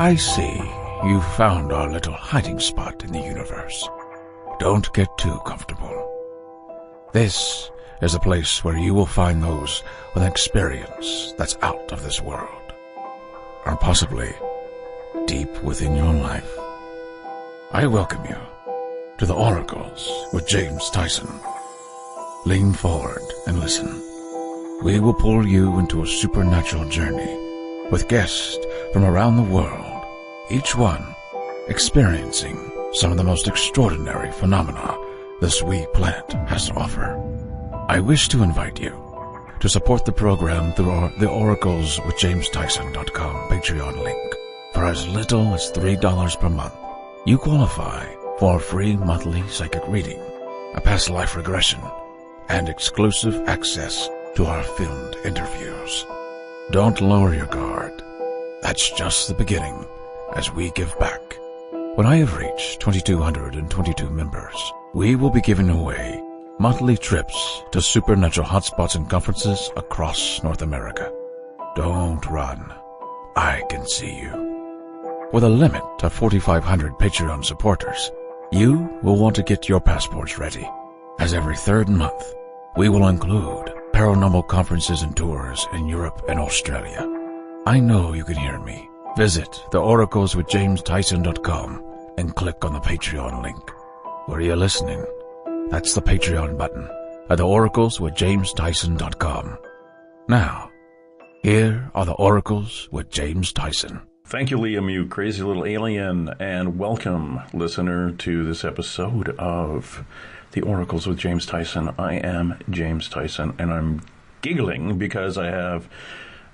I see you found our little hiding spot in the universe. Don't get too comfortable. This is a place where you will find those with an experience that's out of this world, or possibly deep within your life. I welcome you to the Oracles with James Tyson. Lean forward and listen. We will pull you into a supernatural journey with guests from around the world, each one experiencing some of the most extraordinary phenomena this wee planet has to offer. I wish to invite you to support the program through the Oracles with JamesTyson.com Patreon link. For as little as $3 per month, you qualify for a free monthly psychic reading, a past life regression, and exclusive access to our filmed interviews. Don't lower your guard. That's just the beginning as we give back. When I have reached 2,222 members, we will be giving away monthly trips to supernatural hotspots and conferences across North America. Don't run. I can see you. With a limit of 4,500 Patreon supporters, you will want to get your passports ready, as every third month we will include paranormal conferences and tours in Europe and Australia. I know you can hear me. Visit theoracleswithjamestyson.com and click on the Patreon link. Where are you listening? That's the Patreon button at theoracleswithjamestyson.com. Now, here are the Oracles with James Tyson. Thank you, Liam, you crazy little alien, and welcome, listener, to this episode of The Oracles with James Tyson. I am James Tyson, and I'm giggling because I have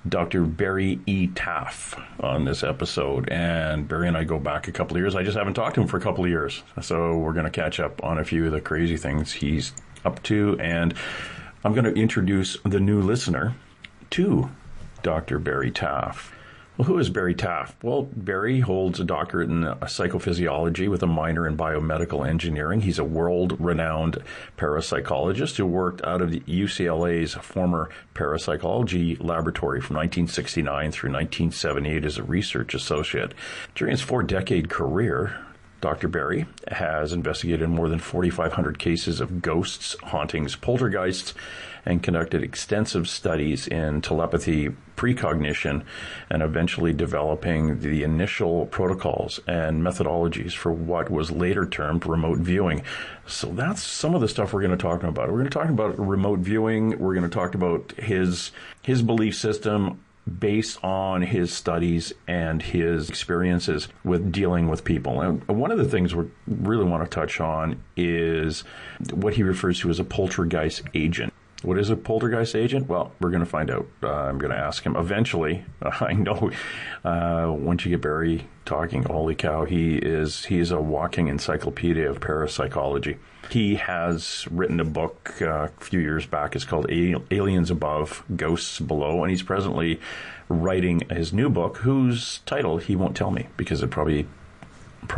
Dr. Barry E. Taff on this episode, and Barry and I go back a couple of years. I just haven't talked to him for a couple of years, so we're going to catch up on a few of the crazy things he's up to, and I'm going to introduce the new listener to Dr. Barry Taff. Well, who is Barry Taff? Well, Barry holds a doctorate in psychophysiology with a minor in biomedical engineering. He's a world-renowned parapsychologist who worked out of the UCLA's former Parapsychology Laboratory from 1969 through 1978 as a research associate. During his 4-decade career, Dr. Barry has investigated more than 4,500 cases of ghosts, hauntings, poltergeists, and conducted extensive studies in telepathy, precognition, and eventually developing the initial protocols and methodologies for what was later termed remote viewing. So that's some of the stuff we're going to talk about. We're going to talk about remote viewing. We're going to talk about his belief system based on his studies and his experiences with dealing with people. And one of the things we really want to touch on is what he refers to as a poltergeist agent. What is a poltergeist agent? Well, we're going to find out. I'm going to ask him eventually. I know once you get Barry talking, holy cow, he's a walking encyclopedia of parapsychology. He has written a book a few years back. It's called Aliens Above, Ghosts Below, and he's presently writing his new book, whose title he won't tell me because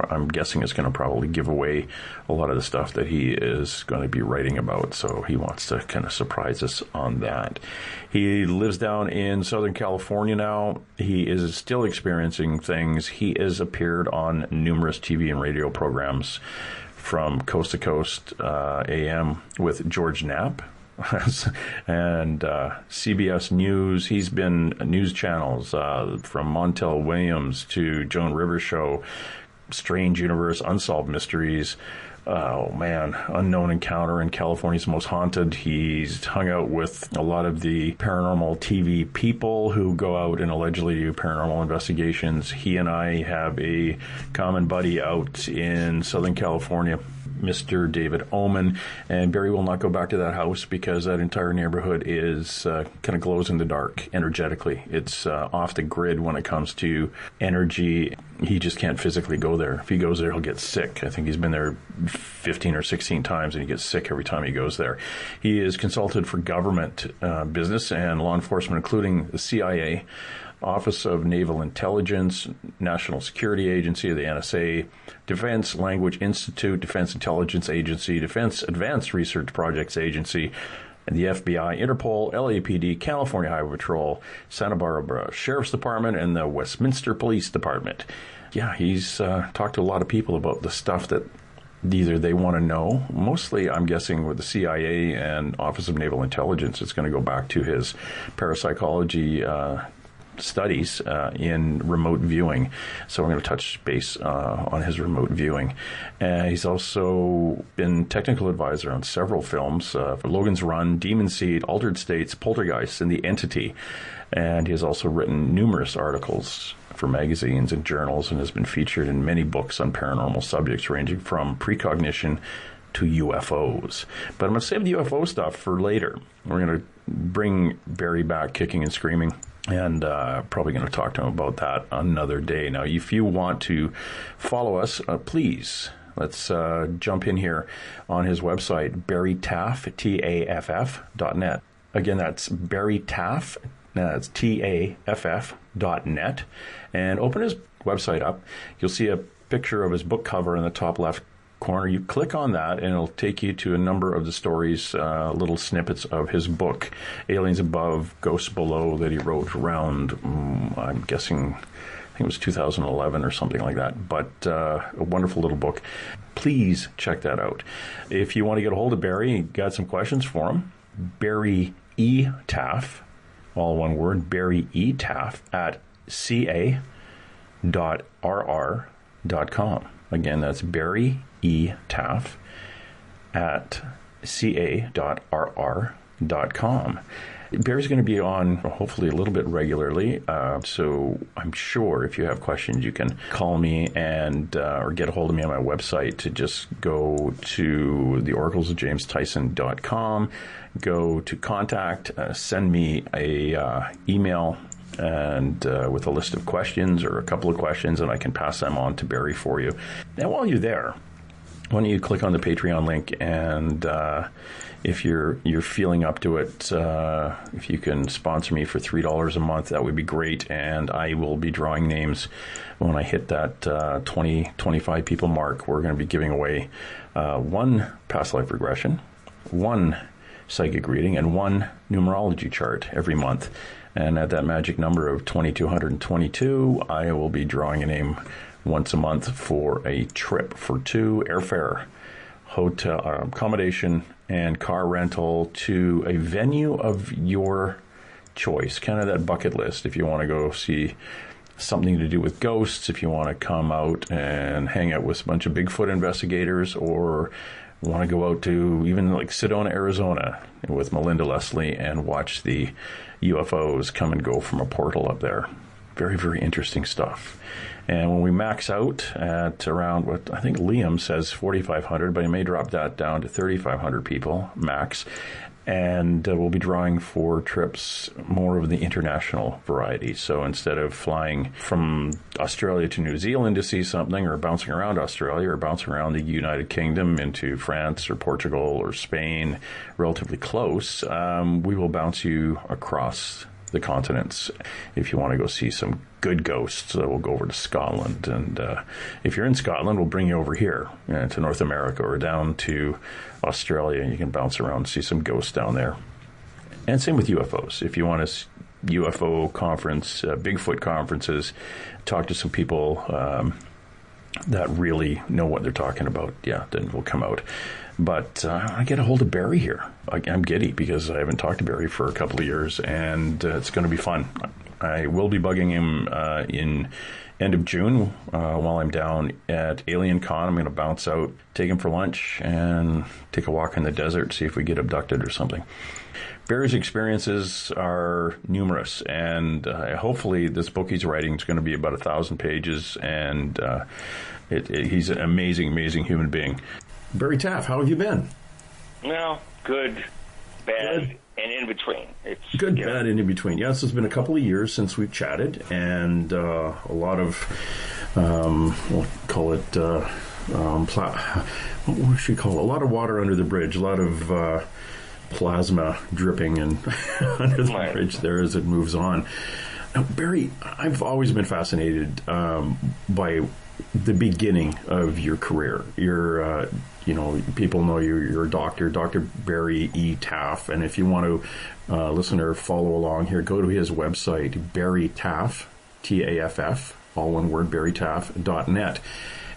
I'm guessing it's going to probably give away a lot of the stuff that he is going to be writing about. So he wants to kind of surprise us on that. He lives down in Southern California now. He is still experiencing things. He has appeared on numerous TV and radio programs from Coast to Coast AM with George Knapp and CBS News. He's been news channels from Montel Williams to Joan Rivers Show, Strange Universe, Unsolved Mysteries, Unknown Encounter in California's Most Haunted. He's hung out with a lot of the paranormal TV people who go out and allegedly do paranormal investigations. He and I have a common buddy out in Southern California, Mr. David Oman, and Barry will not go back to that house because that entire neighborhood is kind of glows in the dark energetically. It's off the grid when it comes to energy. He just can't physically go there. If he goes there, he'll get sick. I think he's been there 15 or 16 times, and he gets sick every time he goes there. He is consulted for government business and law enforcement, including the CIA, Office of Naval Intelligence, National Security Agency, the NSA, Defense Language Institute, Defense Intelligence Agency, Defense Advanced Research Projects Agency, and the FBI, Interpol, LAPD, California Highway Patrol, Santa Barbara Sheriff's Department, and the Westminster Police Department. Yeah, he's talked to a lot of people about the stuff that either they want to know. Mostly, I'm guessing, with the CIA and Office of Naval Intelligence, it's going to go back to his parapsychology studies in remote viewing. So we're going to touch base on his remote viewing. He's also been technical advisor on several films, for Logan's Run, Demon Seed, Altered States, Poltergeist, and The Entity. And he has also written numerous articles for magazines and journals and has been featured in many books on paranormal subjects ranging from precognition to UFOs. But I'm going to save the UFO stuff for later. We're going to bring Barry back kicking and screaming, and probably going to talk to him about that another day. Now, if you want to follow us, please, let's jump in here on his website, BarryTaff, TAFF.net. Again, that's BarryTaff, that's TAFF.net. And open his website up. You'll see a picture of his book cover in the top left corner. You click on that and it'll take you to a number of the stories, little snippets of his book, Aliens Above, Ghosts Below, that he wrote around, I'm guessing, I think it was 2011 or something like that. But a wonderful little book. Please check that out. If you want to get a hold of Barry, you got some questions for him, Barry E. Taff, all one word, Barry E. Taff at ca.rr.com. Again, that's Barry E. Taff at ca.rr.com. Barry's going to be on hopefully a little bit regularly, so I'm sure if you have questions, you can call me and or get a hold of me on my website. To just go to theoraclesofjamestyson.com, go to contact, send me a email, and with a list of questions or a couple of questions, and I can pass them on to Barry for you. Now, while you're there, why don't you click on the Patreon link, and if you're feeling up to it, if you can sponsor me for $3 a month, that would be great, and I will be drawing names when I hit that 25 people mark. We're going to be giving away one past life regression, one psychic reading, and one numerology chart every month. And at that magic number of 2,222, I will be drawing a name once a month for a trip for two, airfare, hotel, accommodation, and car rental to a venue of your choice. Kind of that bucket list. If you want to go see something to do with ghosts, if you want to come out and hang out with a bunch of Bigfoot investigators, or want to go out to even like Sedona, Arizona with Melinda Leslie and watch the UFOs come and go from a portal up there. Very, very interesting stuff. And when we max out at around what I think Liam says 4,500, but he may drop that down to 3,500 people max. And we'll be drawing for trips more of the international variety. So instead of flying from Australia to New Zealand to see something, or bouncing around Australia, or bouncing around the United Kingdom into France or Portugal or Spain, relatively close, we will bounce you across the continents. If you want to go see some good ghosts, we'll go over to Scotland. And if you're in Scotland, we'll bring you over here to North America or down to Australia, and you can bounce around and see some ghosts down there. And same with UFOs. If you want a UFO conference, Bigfoot conferences, talk to some people that really know what they're talking about, yeah, then we'll come out. But I get a hold of Barry here. I'm giddy because I haven't talked to Barry for a couple of years, and it's going to be fun. I will be bugging him in end of June while I'm down at Alien Con. I'm going to bounce out, take him for lunch, and take a walk in the desert, see if we get abducted or something. Barry's experiences are numerous, and hopefully this book he's writing is going to be about 1,000 pages, and he's an amazing, amazing human being. Barry Taff, how have you been? Well, good, bad, and in between. It's good, bad, and in between. Yes, it's been a couple of years since we've chatted, and a lot of, we'll call it, what should we call it? A lot of water under the bridge, a lot of plasma dripping and under the bridge there as it moves on. Now, Barry, I've always been fascinated by the beginning of your career. You're, people know you're a doctor, Dr. Barry E. Taff. And if you want to listen or follow along here, go to his website, Barry Taff, Taff, all one word, barrytaff.net.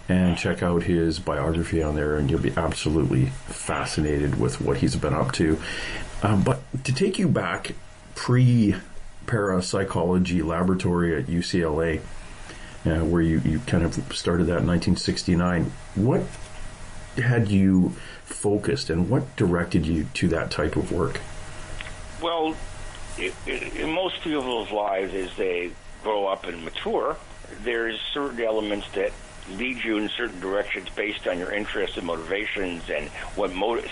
And check out his biography on there, and you'll be absolutely fascinated with what he's been up to. But to take you back pre-Parapsychology Laboratory at UCLA, where you kind of started that in 1969, what had you focused and what directed you to that type of work? Well, in most people's lives, as they grow up and mature, there's certain elements that lead you in certain directions based on your interests and motivations, and what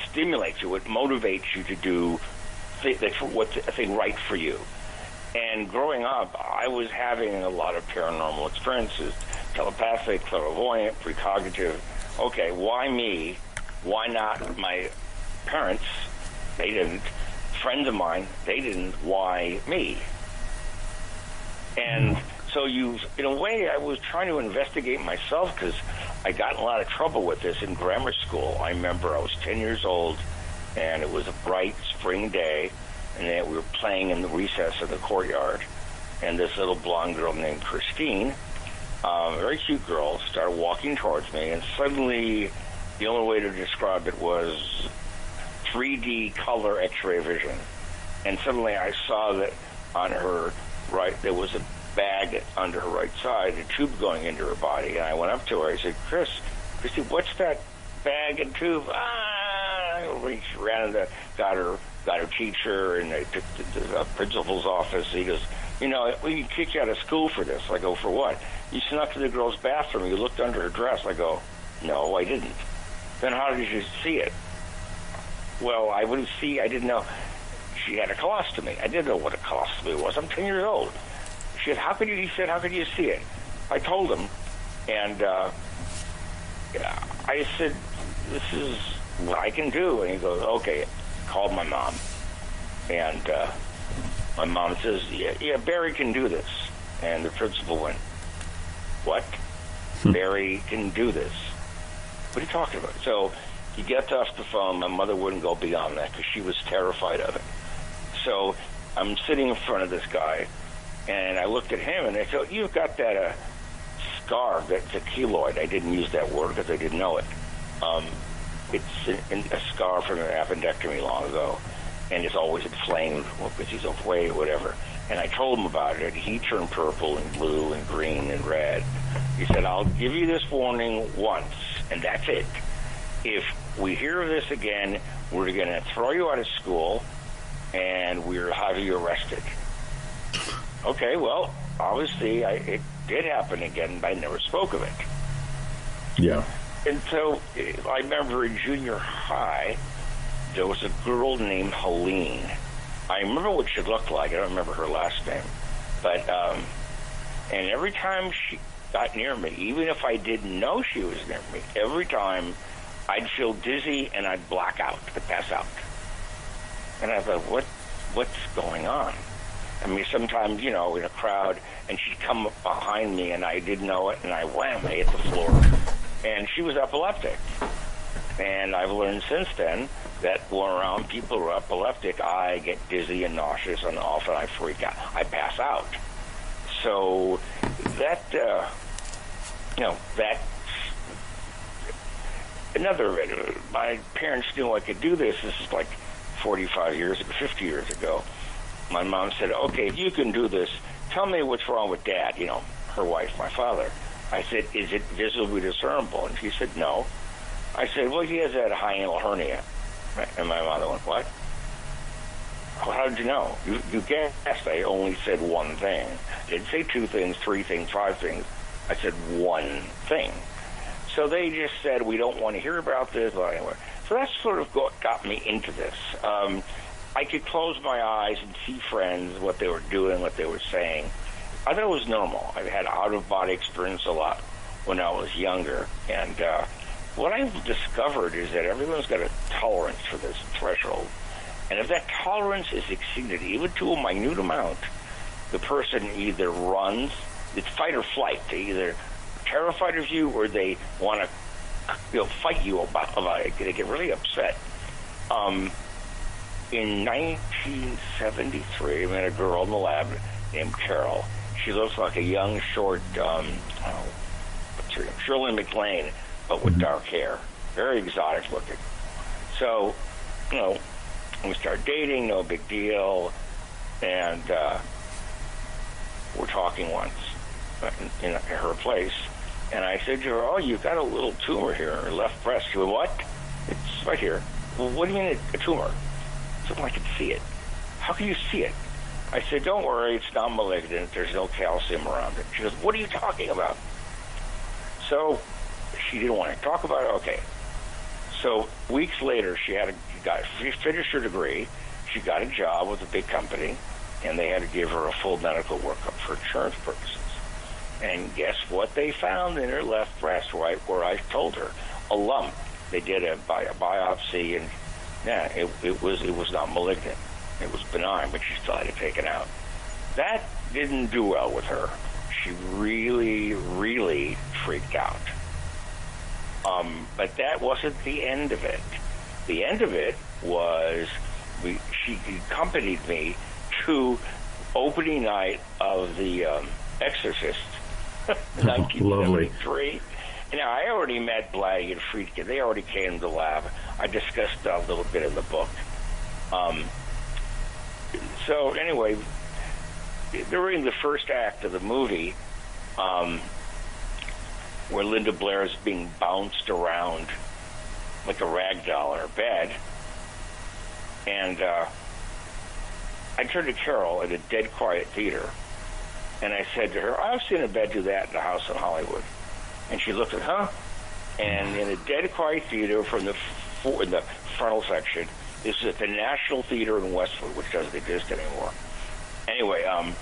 stimulates you, what motivates you to do what's a thing right for you. And growing up, I was having a lot of paranormal experiences, telepathic, clairvoyant, precognitive. Okay, why me? Why not my parents? They didn't. Friends of mine, they didn't. Why me? And so in a way, I was trying to investigate myself, because I got in a lot of trouble with this in grammar school. I remember I was 10 years old, and it was a bright spring day, and then we were playing in the recess of the courtyard, and this little blonde girl named Christine, a very cute girl, started walking towards me, and suddenly, the only way to describe it was 3D color X-ray vision. And suddenly I saw that on her right, there was a bag under her right side, a tube going into her body. And I went up to her. I said, Christy, what's that bag and tube? I ran and got her teacher, and they took to the principal's office. He goes, we can kick you out of school for this. I go, for what? You snuck to the girl's bathroom. You looked under her dress. I go, no, I didn't. Then how did you see it? Well, I didn't know. She had a colostomy. I didn't know what a colostomy was. I'm 10 years old. He said, how could you see it? I told him, and I said, this is what I can do. And he goes, okay. Called my mom, and my mom says, yeah, Barry can do this. And the principal went, what? Barry can do this? What are you talking about? So he gets off the phone. My mother wouldn't go beyond that because she was terrified of it. So I'm sitting in front of this guy, and I looked at him, and I said, you've got that scar, that's a keloid. I didn't use that word because I didn't know it. It's a scar from an appendectomy long ago, and it's always inflamed because he's overweight or whatever. And I told him about it. He turned purple and blue and green and red. He said, I'll give you this warning once, and that's it. If we hear of this again, we're going to throw you out of school, and we'll have you arrested. Okay, well, obviously, it did happen again, but I never spoke of it. Yeah. And so I remember in junior high, there was a girl named Helene. I remember what she looked like. I don't remember her last name. But, and every time she got near me, even if I didn't know she was near me, every time I'd feel dizzy and I'd black out, I'd pass out. And I thought, what's going on? I mean, sometimes, in a crowd, and she'd come up behind me and I didn't know it, and I hit the floor. And she was epileptic. And I've learned since then that when around people who are epileptic, I get dizzy and nauseous, and often I freak out. I pass out. So that's my parents knew I could do this. This is like 45 years ago, 50 years ago. My mom said, okay, if you can do this, tell me what's wrong with Dad, her wife, my father. I said, is it visibly discernible? And she said, no. I said, well, he has that hiatal hernia. And my mother went, what? Well, how did you know? You guessed. I only said one thing. I didn't say two things, three things, five things. I said one thing. So they just said, we don't want to hear about this. Well, anyway. So that sort of got me into this. I could close my eyes and see friends, what they were doing, what they were saying. I thought it was normal. I had out-of-body experience a lot when I was younger. And what I've discovered is that everyone's got a tolerance for this threshold. And if that tolerance is exceeded, even to a minute amount, the person either runs, it's fight or flight. They either terrified of you, or they want to fight you about it. They get really upset. In 1973, I met a girl in the lab named Carol. She looks like a young, short, what's her name? Shirley MacLaine, but with dark hair. Very exotic looking. So, we start dating, no big deal, and we're talking once in her place. And I said to her, "Oh, you've got a little tumor here in her left breast." She went, "What?" "It's right here." "Well, what do you mean a tumor?" I said, "Well, I can see it." "How can you see it?" I said, "Don't worry, it's not malignant. There's no calcium around it." She goes, "What are you talking about?" So she didn't want to talk about it. Okay. So weeks later, she finished her degree. She got a job with a big company, and they had to give her a full medical workup for insurance purposes. And guess what they found in her left breast, right where I told her? A lump. They did a biopsy, and it was not malignant. It was benign, but she still had to take it out. That didn't do well with her. She really, really freaked out. But that wasn't the end of it. The end of it was she accompanied me to opening night of The Exorcist, 1973. Now, I already met Blatty and Friedkin. They already came to the lab. I discussed a little bit in the book. So anyway, during the first act of the movie, where Linda Blair is being bounced around like a rag doll in her bed, and I turned to Carol at a dead quiet theater, and I said to her, "I've seen a bed do that in a house in Hollywood." And she looked at, "Huh?" And in a dead quiet theater in the frontal section, this is at the National Theater in Westwood, which doesn't exist anymore. Anyway, I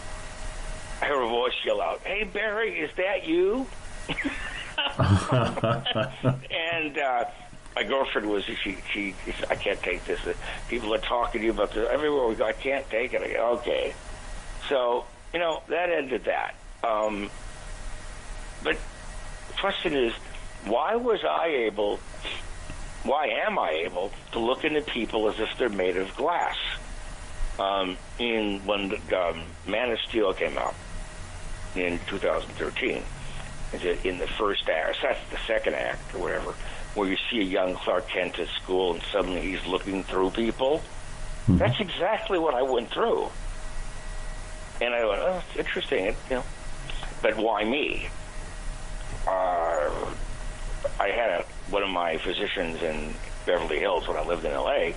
heard a voice yell out, "Hey, Barry, is that you?" And my girlfriend was, she "I can't take this. People are talking to you about this. Everywhere we go, I can't take it." I go, "Okay." So, that ended that. But the question is, why am I able to look into people as if they're made of glass? When Man of Steel came out in 2013, in the first act, that's the second act or whatever, where you see a young Clark Kent at school and suddenly he's looking through people. Mm-hmm. That's exactly what I went through. And I went, "Oh, it's interesting, but why me?" I had one of my physicians in Beverly Hills when I lived in LA.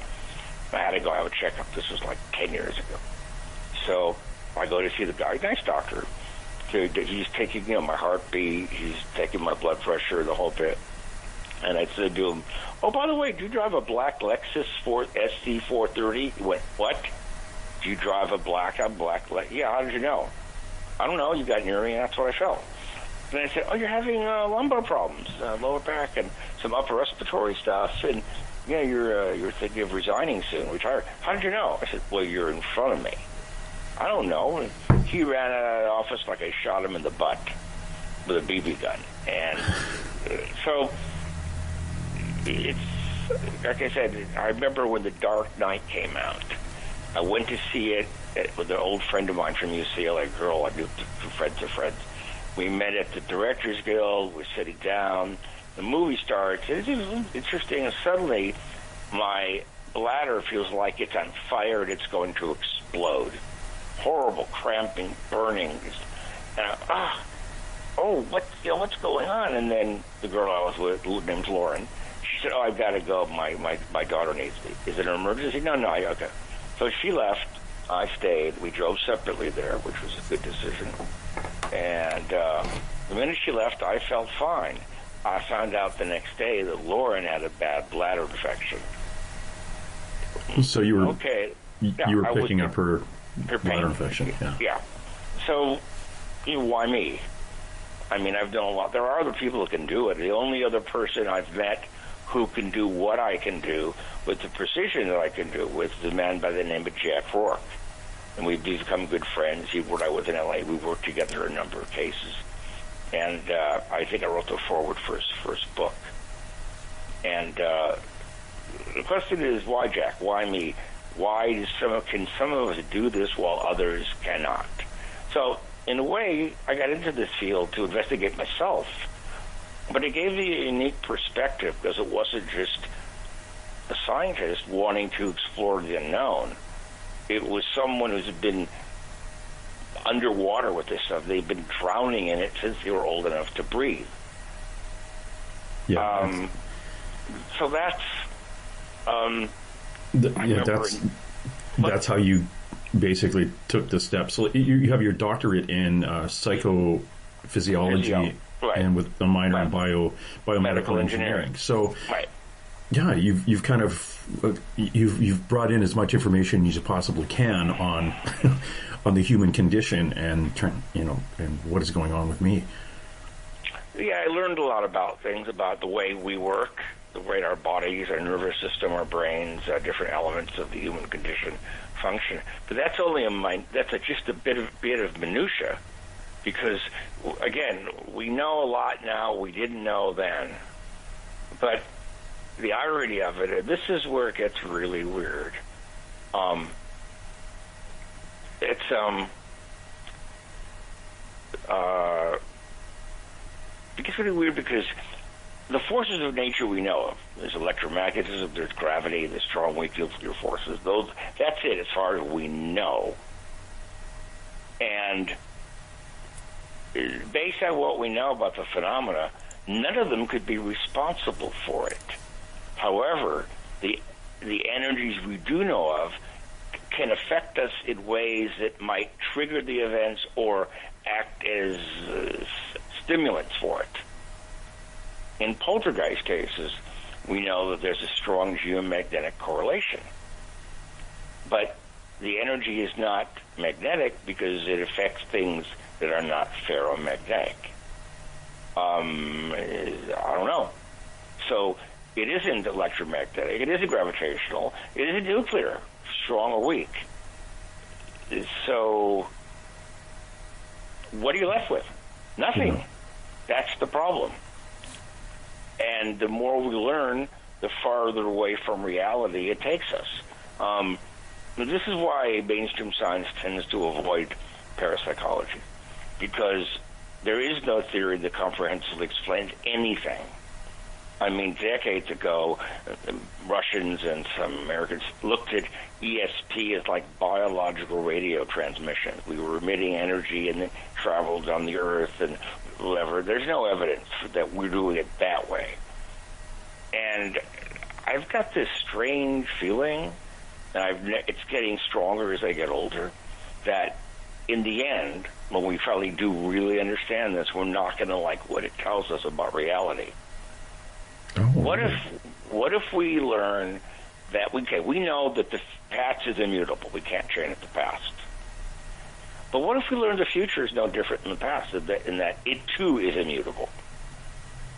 I had to go have a checkup. This was like 10 years ago. So I go to see the guy, nice doctor. He's taking my heartbeat, he's taking my blood pressure, the whole bit. And I said to him, "Oh, by the way, do you drive a black Lexus SC430? He went, "What? Do you drive a black Lexus?" "Yeah, how did you know?" "I don't know, you got near me, and that's what I felt." And I said, "Oh, you're having lumbar problems, lower back, and some upper respiratory stuff, and you're thinking of resigning soon, retire. How did you know?" I said, "Well, you're in front of me." "I don't know." And he ran out of the office like I shot him in the butt with a BB gun. And so it's, like I said, I remember when The Dark Knight came out. I went to see it with an old friend of mine from UCLA, a girl I knew through friends of friends. We met at the Directors Guild. We're sitting down. The movie starts. It's interesting, and suddenly my bladder feels like it's on fire and it's going to explode. Horrible cramping, burning. And what's going on? And then the girl I was with, named Lauren, she said, "Oh, I've got to go. My daughter needs me." "Is it an emergency?" No, okay. So she left. I stayed. We drove separately there, which was a good decision. And the minute she left, I felt fine. I found out the next day that Lauren had a bad bladder infection. So you were you were picking up her bladder infection. Yeah. So, why me? I mean, I've done a lot. There are other people who can do it. The only other person I've met who can do what I can do with the precision that I can do with is a man by the name of Jack Rourke. And we've become good friends. He worked out with in L.A. We worked together in a number of cases. And I think I wrote the foreword for his first book. And the question is, why, Jack? Why me? Why can some of us do this while others cannot? So, in a way, I got into this field to investigate myself. But it gave me a unique perspective because it wasn't just a scientist wanting to explore the unknown. It was someone who's been underwater with this stuff. They've been drowning in it since they were old enough to breathe. Yeah. So that's... that's how you basically took the steps. So you have your doctorate in psychophysiology, right, and with a minor in biomedical engineering. So, yeah, you've kind of you've brought in as much information as you possibly can on on the human condition and and what is going on with me. Yeah, I learned a lot about things, about the way we work, the way our bodies, our nervous system, our brains, different elements of the human condition function. But that's only just a bit of minutia, because again, we know a lot now we didn't know then. But the irony of it, and this is where it gets really weird. It gets really weird because the forces of nature we know of. There's electromagnetism, there's gravity, there's strong weak field forces. That's it as far as we know. And based on what we know about the phenomena, none of them could be responsible for it. However, the energies we do know of can affect us in ways that might trigger the events or act as stimulants for it. In poltergeist cases, we know that there's a strong geomagnetic correlation. But the energy is not magnetic because it affects things that are not ferromagnetic. I don't know. So it isn't electromagnetic, it isn't gravitational, it isn't nuclear, strong or weak. So what are you left with? Nothing. That's the problem. And the more we learn, the farther away from reality it takes us. This is why mainstream science tends to avoid parapsychology, because there is no theory that comprehensively explains anything. I mean, decades ago, Russians and some Americans looked at ESP as like biological radio transmission. We were emitting energy and it traveled on the Earth and whatever. There's no evidence that we're doing it that way. And I've got this strange feeling, and it's getting stronger as I get older, that in the end, when we finally do really understand this, we're not going to like what it tells us about reality. Oh, What if we learn that we know that the past is immutable. We can't change the past. But what if we learn the future is no different than the past, in that it too is immutable?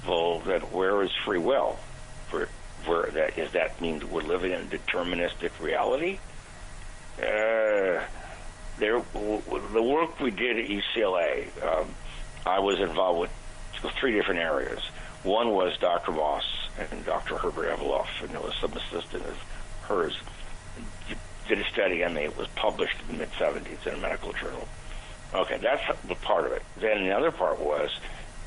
Well, then where is free will? Does that mean we're living in a deterministic reality? The work we did at UCLA, I was involved with 3 different areas. One was Dr. Moss and Dr. Herbert Eveloff, and there was some assistant of hers. Did a study on me. It was published in the mid-'70s in a medical journal. Okay, that's the part of it. Then the other part was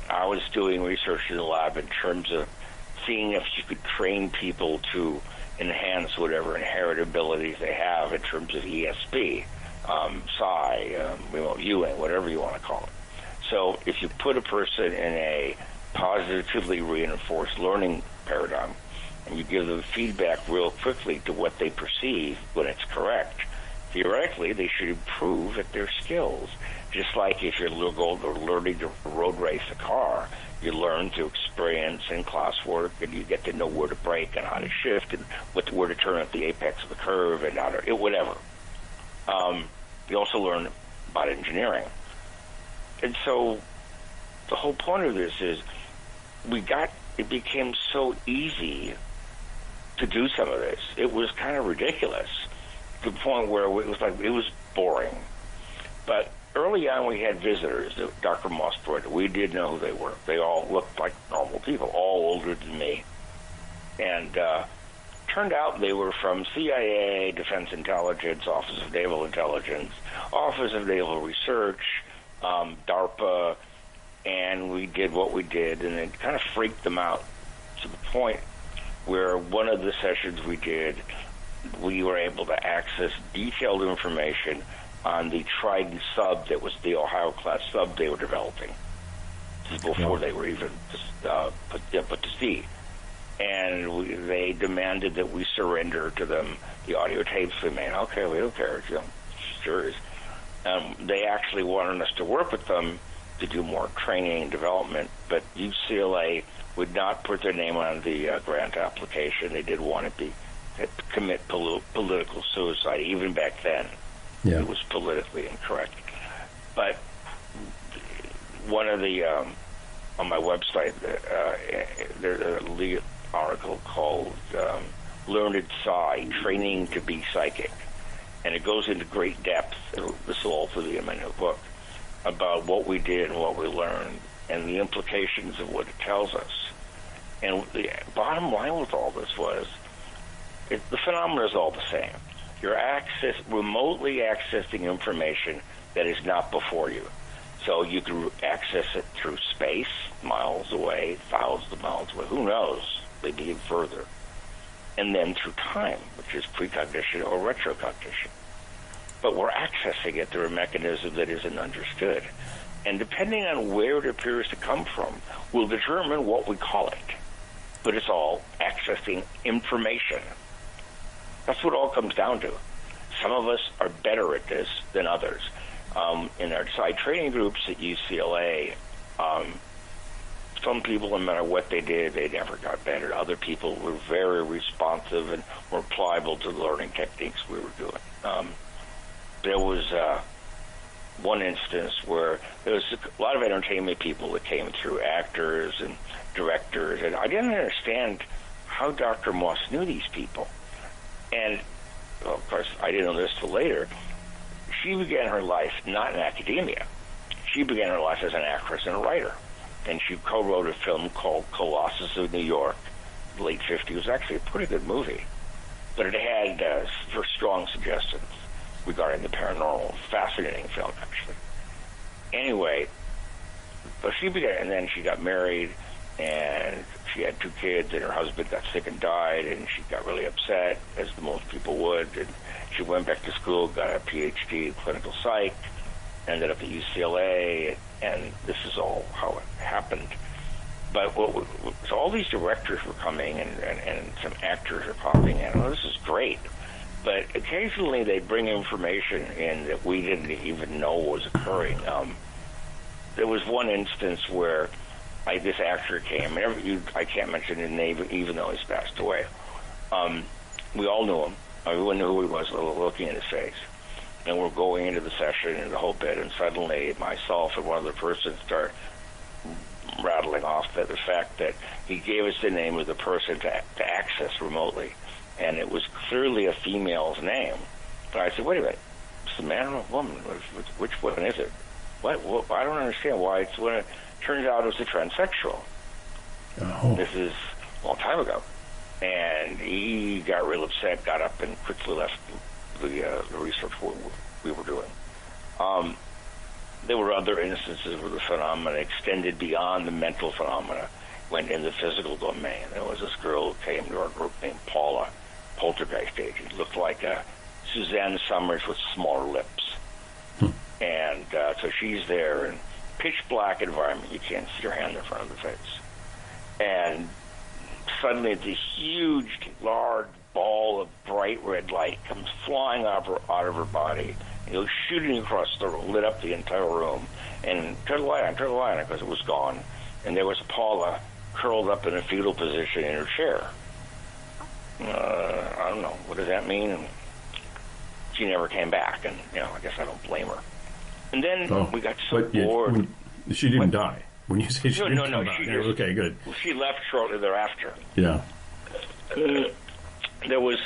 I was doing research in the lab in terms of seeing if you could train people to enhance whatever inherent abilities they have in terms of ESP, psi, remote viewing, whatever you want to call it. So if you put a person in a positively reinforced learning paradigm and you give them feedback real quickly to what they perceive when it's correct, theoretically they should improve at their skills. Just like if you're learning to road race a car, you learn to experience in classwork, and you get to know where to brake and how to shift and where to turn at the apex of the curve and how to whatever. You also learn about engineering. And so the whole point of this is it became so easy to do some of this. It was kind of ridiculous to the point where it was boring. But early on, we had visitors that Dr. Moss brought. We did know who they were. They all looked like normal people, all older than me. And turned out they were from CIA, Defense Intelligence, Office of Naval Intelligence, Office of Naval Research, DARPA, and we did what we did, and it kind of freaked them out to the point where one of the sessions we did, we were able to access detailed information on the Trident sub that was the Ohio-class sub they were developing. This is before they were even put to sea. And they demanded that we surrender to them the audio tapes we made. Okay, we don't care. Sure. They actually wanted us to work with them to do more training and development, but UCLA would not put their name on the grant application. They did want to commit political suicide. Even back then, it was politically incorrect. But one of the on my website, there's a legal article called "Learned Psy: Training to Be Psychic," and it goes into great depth. This will also be in my new book about what we did and what we learned and the implications of what it tells us. And the bottom line with all this was the phenomena is all the same. You're remotely accessing information that is not before you. So you can access it through space, miles away, thousands of miles away, who knows, maybe even further. And then through time, which is precognition or retrocognition. But we're accessing it through a mechanism that isn't understood. And depending on where it appears to come from, will determine what we call it. But it's all accessing information. That's what it all comes down to. Some of us are better at this than others. In our side training groups at UCLA, some people, no matter what they did, they never got better. Other people were very responsive and were pliable to the learning techniques we were doing. There was one instance where there was a lot of entertainment people that came through, actors and directors, and I didn't understand how Dr. Moss knew these people. And, well, of course, I didn't know this till later. She began her life not in academia. She began her life as an actress and a writer. And she co-wrote a film called Colossus of New York, late 50s. It was actually a pretty good movie. But it had strong suggestions regarding the paranormal. Fascinating film, actually. Anyway, but she began, and then she got married, and she had 2 kids, and her husband got sick and died, and she got really upset, as most people would, and she went back to school, got a PhD in clinical psych, ended up at UCLA, and this is all how it happened. But so all these directors were coming, and some actors are popping in. Oh, this is great. But occasionally they bring information in that we didn't even know was occurring. There was one instance where this actor came. I can't mention his name, even though he's passed away. We all knew him. Everyone knew who he was, looking at his face. And we're going into the session and the whole bit, and suddenly myself and one other person start rattling off the fact that he gave us the name of the person to access remotely. And it was clearly a female's name. But I said, wait a minute, it's a man or a woman? Which one is it? What? I don't understand why it's when it turns out it was a transsexual. Oh. This is a long time ago. And he got real upset, got up, and quickly left the research we were doing. There were other instances where the phenomena extended beyond the mental phenomena, went in the physical domain. There was this girl who came to our group named Paula, poltergeist agent. Looked like Suzanne Summers with smaller lips. And so she's there in pitch black environment. You can't see her hand in front of the face. And suddenly this huge, large ball of bright red light comes flying out of her body. It was shooting across the room, lit up the entire room. And turn the light on, because it was gone. And there was Paula curled up in a fetal position in her chair. I don't know. What does that mean? And she never came back. And, I guess I don't blame her. And then we got so bored. She didn't die. When you say she didn't come back. She okay, good. She left shortly thereafter. Yeah. There was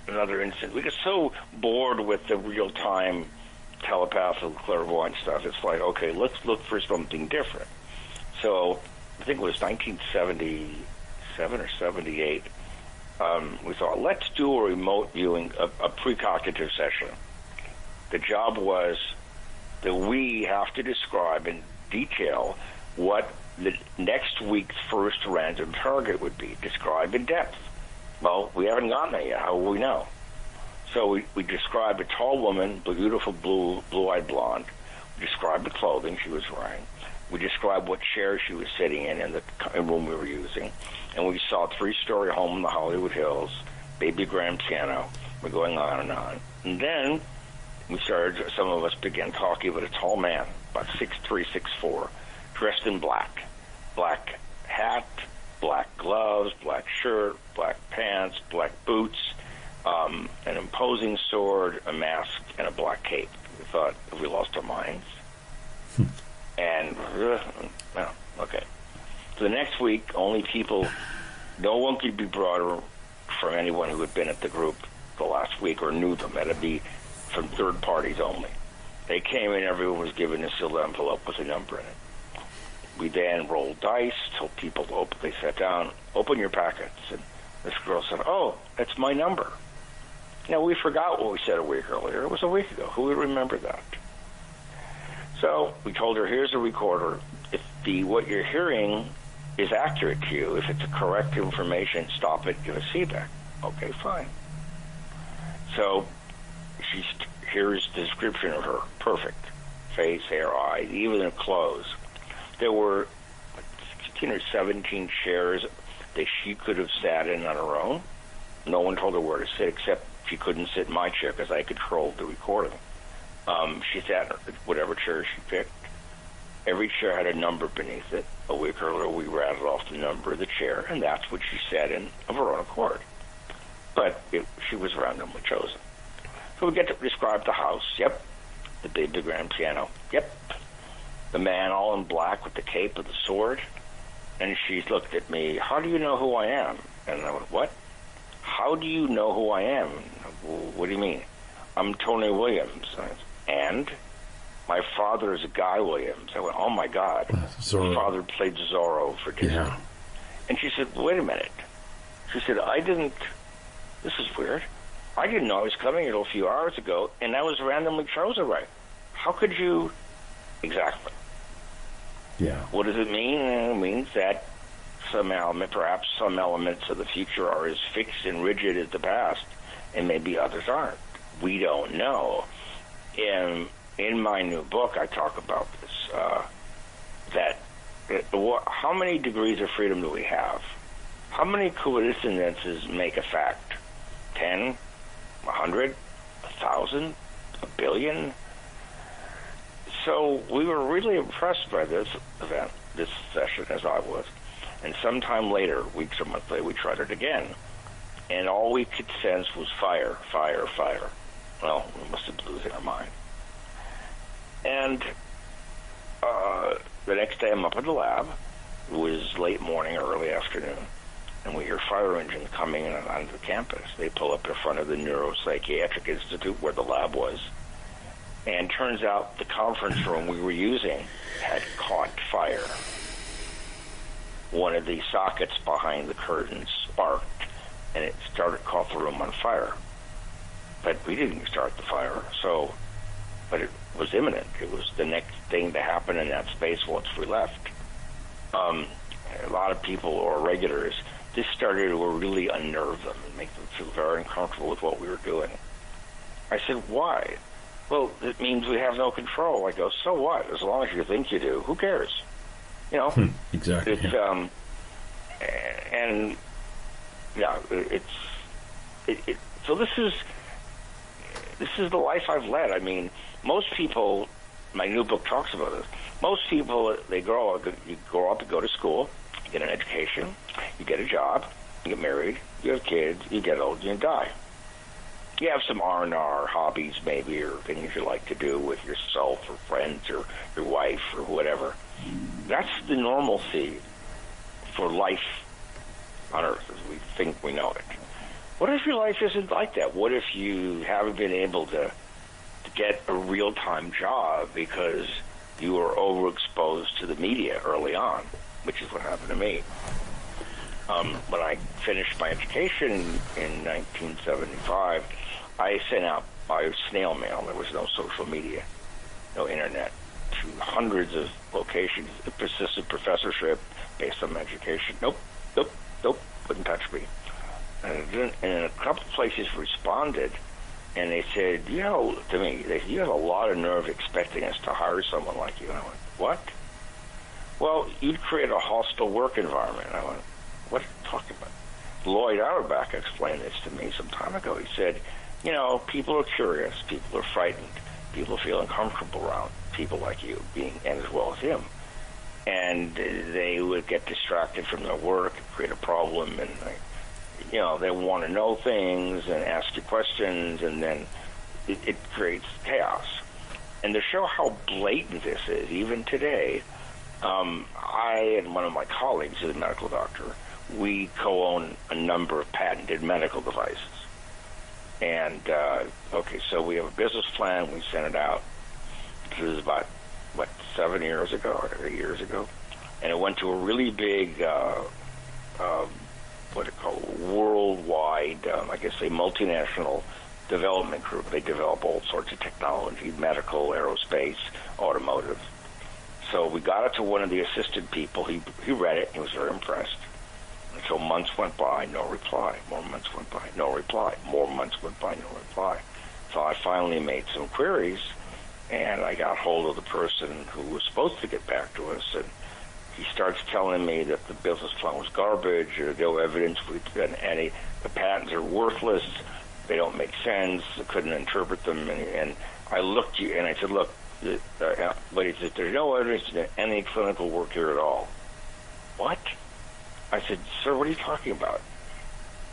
another instance. We get so bored with the real-time telepathic clairvoyant stuff. It's like, okay, let's look for something different. So I think it was 1977 or 78. We thought, let's do a remote viewing, a precognitive session. The job was that we have to describe in detail what the next week's first random target would be. Describe in depth. Well, we haven't gotten there yet. How will we know? So we described a tall woman, beautiful blue-eyed blonde. We described the clothing she was wearing. We described what chair she was sitting in the room we were using. And we saw a 3-story home in the Hollywood Hills, baby grand piano. We're going on and on. And then we started, some of us began talking about a tall man, about 6'3", 6'4", dressed in black. Black hat, black gloves, black shirt, black pants, black boots, an imposing sword, a mask, and a black cape. We thought, have we lost our minds? And, well, okay. So the next week, only people, no one could be brought from anyone who had been at the group the last week or knew them. That would be from third parties only. They came in, everyone was given a sealed envelope with a number in it. We then rolled dice, told people to open, they sat down, open your packets. And this girl said, oh, that's my number. Now, we forgot what we said a week earlier. It was a week ago. Who would remember that? So we told her, here's a recorder. If what you're hearing is accurate to you, if it's a correct information, stop it, give us feedback. Okay, fine. So here's the description of her. Perfect. Face, hair, eyes, even her clothes. There were 16 or 17 chairs that she could have sat in on her own. No one told her where to sit, except she couldn't sit in my chair because I controlled the recording. She sat in whatever chair she picked. Every chair had a number beneath it. A week earlier, we rattled off the number of the chair, and that's what she sat in of her own accord. But she was randomly chosen. So we get to describe the house. Yep. The big grand piano. Yep. The man all in black with the cape with the sword. And she looked at me, how do you know who I am? And I went, what? How do you know who I am? What do you mean? I'm Tony Williams. And my father is Guy Williams. I went, oh my God. Zorro. My father played Zorro for Disney. Yeah. And she said, wait a minute. She said, this is weird. I didn't know I was coming here a few hours ago, and I was randomly chosen right. How could you? Exactly. Yeah. What does it mean? It means that perhaps some elements of the future are as fixed and rigid as the past, and maybe others aren't. We don't know. In my new book, I talk about this, how many degrees of freedom do we have? How many coincidences make a fact? 10? 100? 1,000? A billion? So we were really impressed by this event, this session, as I was. And sometime later, weeks or months later, we tried it again. And all we could sense was fire, fire, fire. Well, we must have been losing our mind. And the next day I'm up in the lab. It was late morning or early afternoon. And we hear fire engines coming in onto the campus. They pull up in front of the Neuropsychiatric Institute where the lab was. And turns out the conference room we were using had caught fire. One of the sockets behind the curtain sparked, and it caught the room on fire. But we didn't start the fire, but it was imminent. It was the next thing to happen in that space once we left. A lot of people or regulars, this started to really unnerve them and make them feel very uncomfortable with what we were doing. I said, why? Well, it means we have no control. I go, so what? As long as you think you do, who cares? You know? Exactly. It's, and, yeah, so this is the life I've led. I mean, most people, my new book talks about this, most people, you grow up, you go to school, you get an education, you get a job, you get married, you have kids, you get old, you die. You have some R&R hobbies maybe, or things you like to do with yourself or friends or your wife or whatever. That's the normalcy for life on Earth as we think we know it. What if your life isn't like that? What if you haven't been able to get a real-time job because you were overexposed to the media early on, which is what happened to me. When I finished my education in 1975, I sent out by snail mail, there was no social media, no internet, to hundreds of locations, a persistent professorship based on my education. Nope, wouldn't touch me. And a couple of places responded, and they said, to me, you have a lot of nerve expecting us to hire someone like you. And I went, what? Well, you'd create a hostile work environment. And I went, what are you talking about? Lloyd Auerbach explained this to me some time ago. He said, people are curious, people are frightened, people feel uncomfortable around people like you, and as well as him. And they would get distracted from their work, create a problem, and they want to know things and ask you questions, and then it creates chaos. And to show how blatant this is, even today, I and one of my colleagues, who's a medical doctor, we co-own a number of patented medical devices. And, so we have a business plan, we sent it out. This was about, 7 years ago, or 8 years ago? And it went to a really big, worldwide, a multinational development group. They develop all sorts of technology, medical, aerospace, automotive. So we got it to one of the assistant people. He read it. He was very impressed. And so months went by, no reply. More months went by, no reply. More months went by, no reply. So I finally made some queries, and I got hold of the person who was supposed to get back to us, and he starts telling me that the business plan was garbage, there's no evidence we've any, the patents are worthless, they don't make sense, I couldn't interpret them, and I looked and I said, look, but he said, there's no evidence of any clinical work here at all. What? I said, sir, what are you talking about?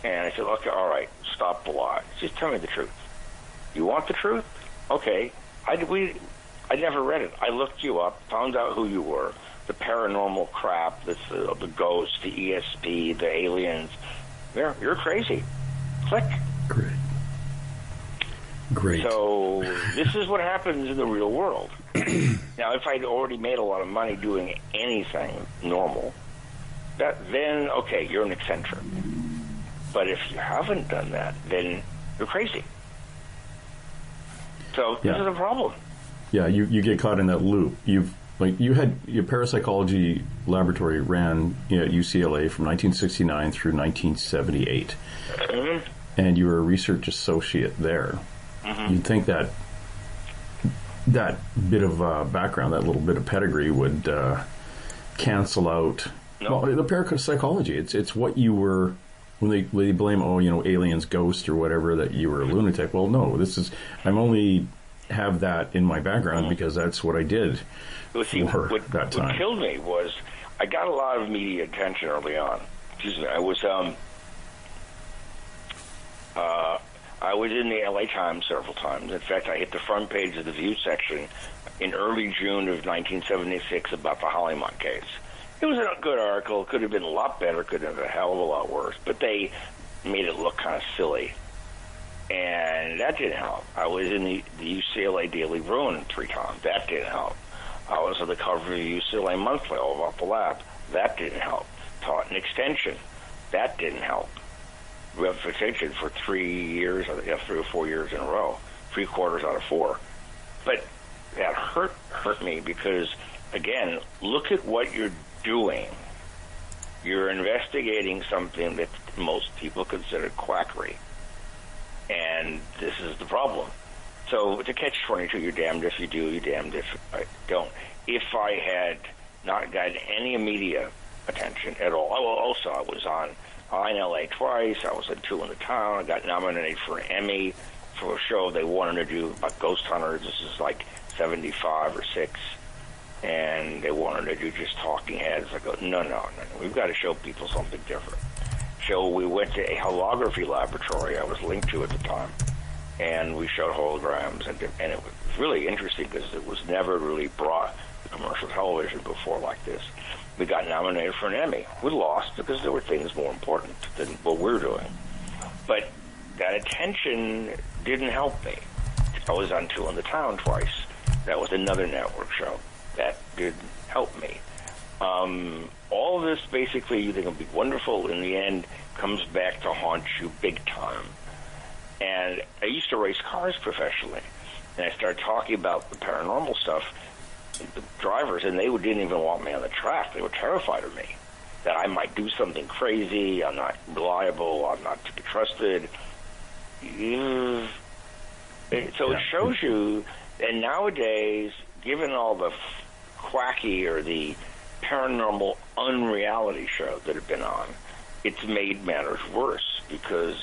And I said, okay, all right, stop the lie. Just tell me the truth. You want the truth? Okay. I never read it. I looked you up, found out who you were, the paranormal crap, the ghosts, the ESP, the aliens. You're crazy. Click. Great. So this is what happens in the real world. Now, if I'd already made a lot of money doing anything normal, then, okay, you're an eccentric. But if you haven't done that, then you're crazy. So this is a problem. Yeah, you get caught in that loop. You had your Parapsychology Laboratory ran at UCLA from 1969 through 1978, and you were a research associate there. You'd think that bit of background, that little bit of pedigree, would cancel out the parapsychology. It's what you were. When they blame, aliens, ghosts, or whatever, that you were a lunatic. Well, no, I'm only have that in my background because that's what I did that time. What killed me was I got a lot of media attention early on. Excuse me. I was in the LA Times several times. In fact, I hit the front page of the View section in early June of 1976 about the Hollywood case. It was a good article. It could have been a lot better. Could have been a hell of a lot worse. But they made it look kind of silly. And that didn't help. I was in the UCLA Daily Bruin 3 times. That didn't help. I was on the cover of the UCLA Monthly all about the lab. That didn't help. Taught an extension. That didn't help. We have extension for 3 years, 3 or 4 years in a row. 3 quarters out of 4. But that hurt me because, again, look at what you're doing. You're investigating something that most people consider quackery. And this is the problem. So to catch-22, you're damned if you do, you're damned if I don't. If I had not gotten any media attention at all, also I was on in LA twice, I was in 2 in the town, I got nominated for an Emmy for a show they wanted to do about ghost hunters. This is like 75 or 6. And they wanted to do just talking heads. I go, no. We've got to show people something different. So we went to a holography laboratory I was linked to at the time, and we showed holograms, and it was really interesting because it was never really brought to commercial television before like this. We got nominated for an Emmy. We lost because there were things more important than what we're doing. But that attention didn't help me. I was on Two in the Town twice. That was another network show. That didn't help me. All of this, basically, you think will be wonderful. In the end, comes back to haunt you big time. And I used to race cars professionally. And I started talking about the paranormal stuff, the drivers, and they didn't even want me on the track. They were terrified of me, that I might do something crazy, I'm not reliable, I'm not to be trusted. So it shows you, and nowadays, given all the quacky or the paranormal unreality shows that have been on, it's made matters worse because,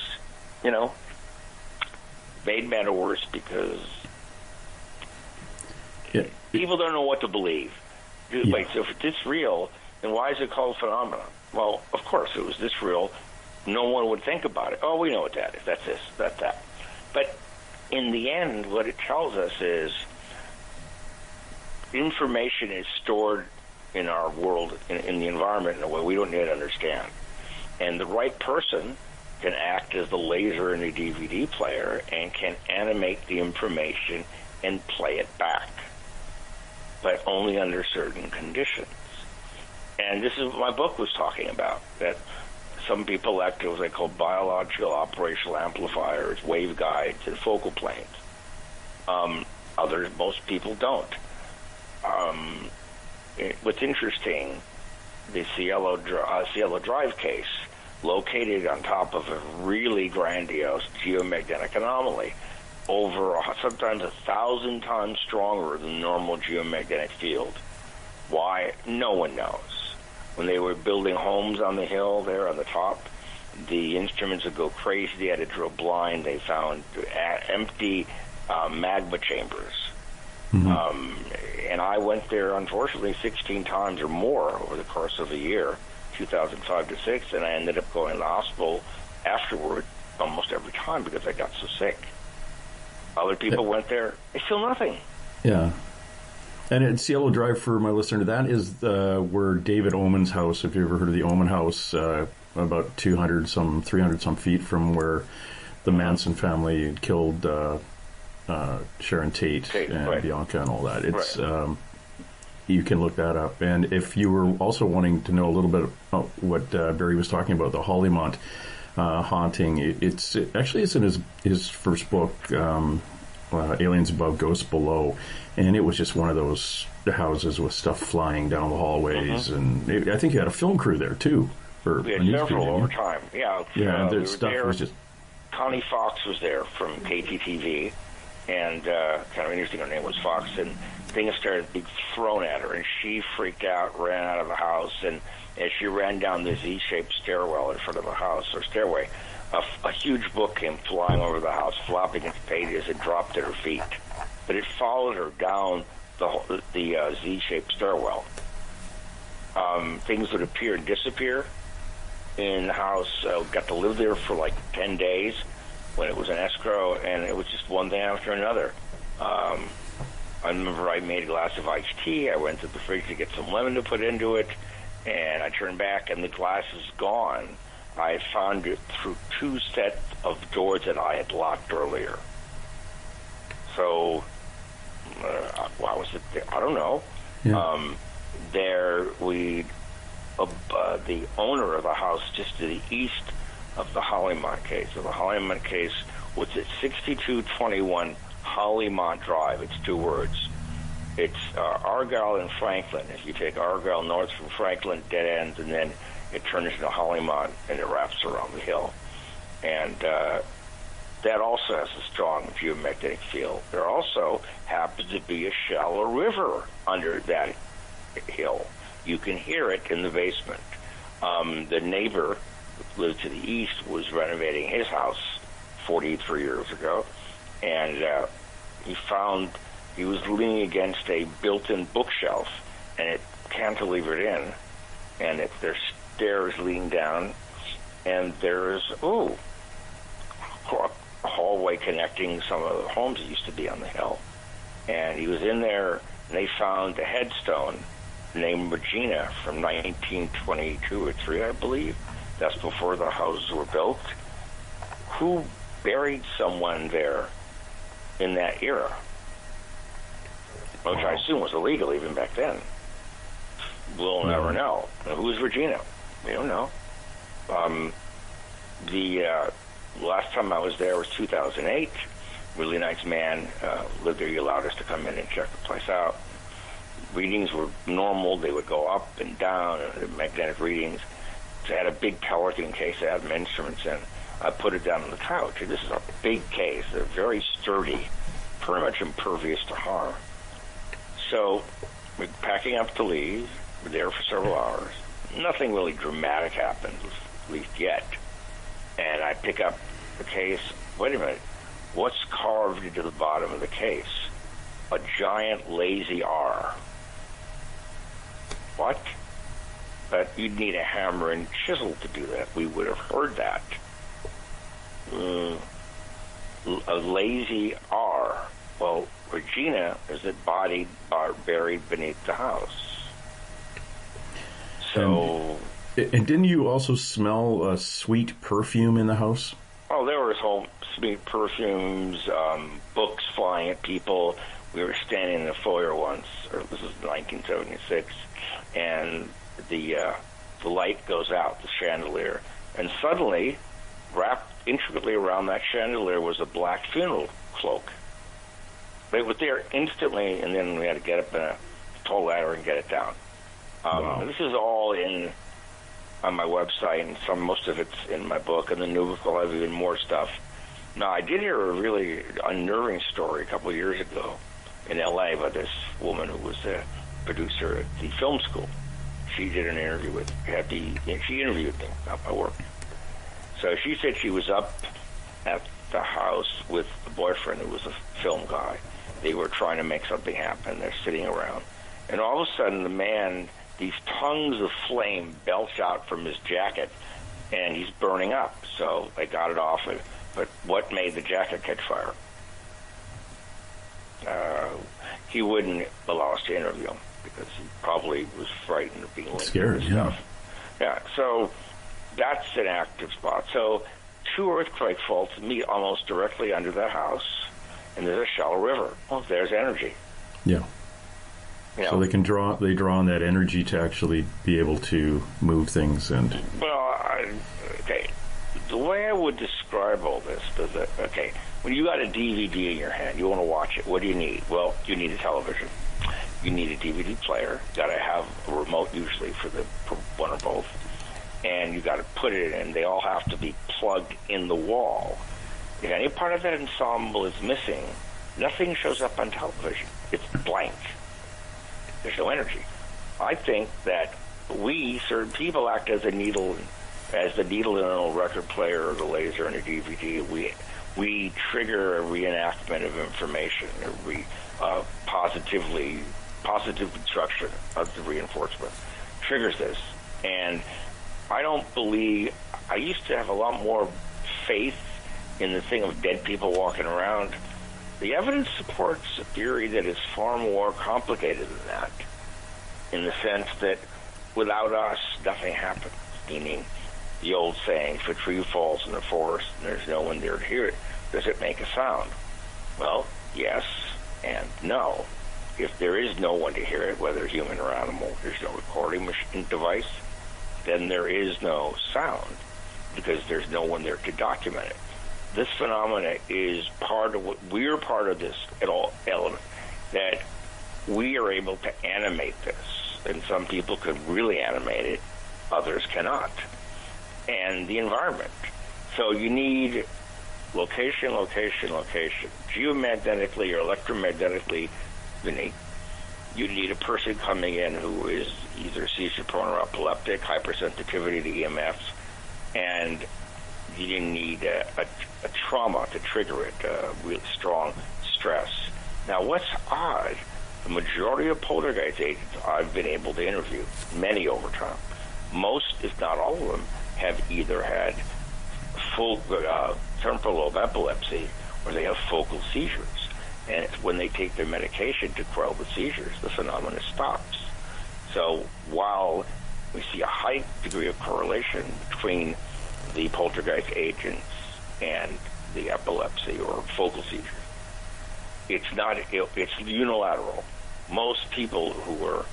people don't know what to believe. Yeah. Wait, so if it's this real, then why is it called phenomenon? Well, of course, if it was this real, no one would think about it. Oh, we know what that is. That's this, that's that. But in the end, what it tells us is information is stored in our world, in the environment, in a way we don't yet understand. And the right person can act as the laser in a DVD player and can animate the information and play it back, but only under certain conditions. And this is what my book was talking about, that some people act as what they call biological operational amplifiers, waveguides, and focal planes. Most people don't. What's interesting, the Cielo Drive case, located on top of a really grandiose geomagnetic anomaly, sometimes 1,000 times stronger than normal geomagnetic field. Why? No one knows. When they were building homes on the hill there on the top, the instruments would go crazy. They had to drill blind. They found empty magma chambers. Mm-hmm. And I went there, unfortunately, 16 times or more over the course of a year, 2005 to 6, and I ended up going to the hospital afterward almost every time because I got so sick. Other people went there, they feel nothing. Yeah. And at Cielo Drive, for my listener, that is where David Omen's house, if you ever heard of the Omen house, about 300 some feet from where the Manson family killed Sharon Tate and right. Bianca and all that. It's right. You can look that up. And if you were also wanting to know a little bit about what Barry was talking about, the Hollymont haunting, it's in his first book, Aliens Above, Ghosts Below, and it was just one of those houses with stuff flying down the hallways, and I think you had a film crew there too. We had several over time. Yeah, the stuff was just. Connie Fox was there from KTTV, and kind of interesting. Her name was Fox, and things started being thrown at her, and she freaked out, ran out of the house, and as she ran down the Z-shaped stairwell in front of the house, or stairway, a huge book came flying over the house, flopping its pages, and dropped at her feet. But it followed her down the Z-shaped stairwell. Things would appear and disappear in the house. Got to live there for like 10 days when it was an escrow, and it was just one thing after another. I remember I made a glass of iced tea. I went to the fridge to get some lemon to put into it, and I turned back, and the glass is gone. I had found it through 2 sets of doors that I had locked earlier. So, why was it there? I don't know. Yeah. The owner of the house just to the east of the Hollymont case. So the Hollymont case was at 6221 Hollymont Drive. It's 2 words. It's Argyle and Franklin. If you take Argyle north from Franklin, dead ends, and then it turns into Hollymont, and it wraps around the hill. And that also has a strong geomagnetic field. There also happens to be a shallow river under that hill. You can hear it in the basement. The neighbor who lived to the east was renovating his house 43 years ago, and he was leaning against a built-in bookshelf, and it cantilevered in, and there's stairs leading down, and there's a hallway connecting some of the homes that used to be on the hill. And he was in there, and they found a headstone named Regina from 1922 or 3, I believe. That's before the houses were built. who buried someone there in that era, which I assume was illegal even back then. We'll never know. Now, who's Regina? We don't know. The last time I was there was 2008. Really nice man lived there. He allowed us to come in and check the place out. Readings were normal. They would go up and down, magnetic readings. So I had a big Pelican case. I had my instruments in. I put it down on the couch. And this is a big case. They're very sturdy, pretty much impervious to harm. So we're packing up to leave. We're there for several hours. Nothing really dramatic happened, at least yet. And I pick up the case. Wait a minute. What's carved into the bottom of the case? A giant lazy R. What? But you'd need a hammer and chisel to do that. We would have heard that. A lazy R. Well, Regina is a body buried beneath the house. So... And didn't you also smell a sweet perfume in the house? Oh, there was whole sweet perfumes, books flying at people. We were standing in the foyer once, or this was 1976, and the light goes out, the chandelier, and suddenly, wrapped intricately around that chandelier was a black funeral cloak. It was there instantly, and then we had to get up in a tall ladder and get it down. Wow. This is all on my website, and most of it's in my book, and the new book will have even more stuff. Now, I did hear a really unnerving story a couple of years ago in L.A. by this woman who was a producer at the film school. She did an interview with she interviewed me about my work. So she said she was up at the house with a boyfriend who was a film guy. They were trying to make something happen. They're sitting around. And all of a sudden, the man, these tongues of flame belch out from his jacket, and he's burning up. So they got it off. But what made the jacket catch fire? He wouldn't allow us to interview him because he probably was frightened of being scared. Yeah. So that's an active spot. So 2 earthquake faults meet almost directly under that house, and there's a shallow river. Well, there's energy. Yeah. You know, so they draw on that energy to actually be able to move things and. Well, okay. The way I would describe all this is that, okay, when you got a DVD in your hand, you want to watch it, what do you need? Well, you need a television. You need a DVD player. You got to have a remote usually for one or both. And you got to put it in. They all have to be plugged in the wall. If any part of that ensemble is missing, nothing shows up on television. It's blank. There's no energy. I think that certain people act as the needle in a record player or the laser in a DVD. We trigger a reenactment of information, positive construction of the reinforcement triggers this. And I used to have a lot more faith in the thing of dead people walking around. The evidence supports a theory that is far more complicated than that, in the sense that without us, nothing happens. Meaning, the old saying, if a tree falls in the forest and there's no one there to hear it, does it make a sound? Well, yes and no. If there is no one to hear it, whether human or animal, there's no recording device, then there is no sound because there's no one there to document it. This phenomena is we're part of this element, that we are able to animate this. And some people could really animate it, others cannot. And the environment. So you need location, geomagnetically or electromagnetically unique. You need a person coming in who is either seizure prone or epileptic, hypersensitivity to EMFs, and you need a trauma to trigger it, really strong stress. Now, what's odd, the majority of poltergeist agents I've been able to interview, many over time, most, if not all of them, have either had full temporal lobe epilepsy or they have focal seizures. And it's when they take their medication to quell the seizures, the phenomenon stops. So while we see a high degree of correlation between the poltergeist agents and the epilepsy or focal seizures. It's not, it's unilateral. Most people who are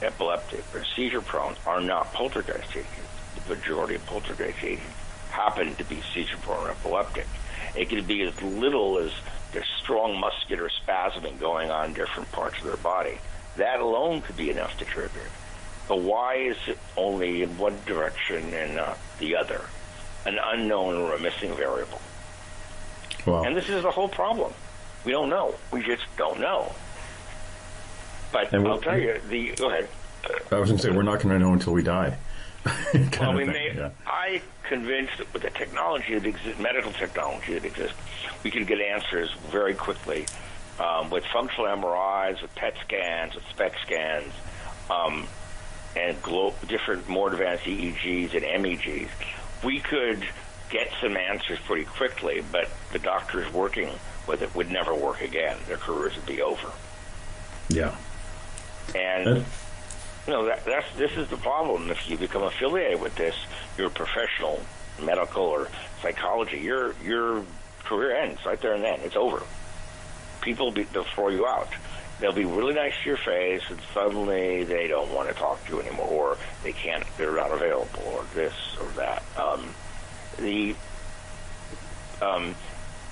epileptic or seizure prone are not poltergeist agents. The majority of poltergeist agents happen to be seizure prone or epileptic. It can be as little as there's strong muscular spasming going on in different parts of their body. That alone could be enough to trigger it. But why is it only in one direction and not the other? An unknown or a missing variable. Wow. And this is the whole problem. We don't know. We just don't know. But I'll tell you, go ahead. I was going to say, we're not going to know until we die. Well, I convinced that with the technology that exists, medical technology that exists, we can get answers very quickly with functional MRIs, with PET scans, with SPECT scans, and different more advanced EEGs and MEGs. We could get some answers pretty quickly, but the doctors working with it would never work again. Their careers would be over. Yeah. And this is the problem. If you become affiliated with this, you're a professional, medical or psychology, your career ends right there and then. It's over. People they'll throw you out. They'll be really nice to your face, and suddenly they don't want to talk to you anymore, or they're not available, or this or that.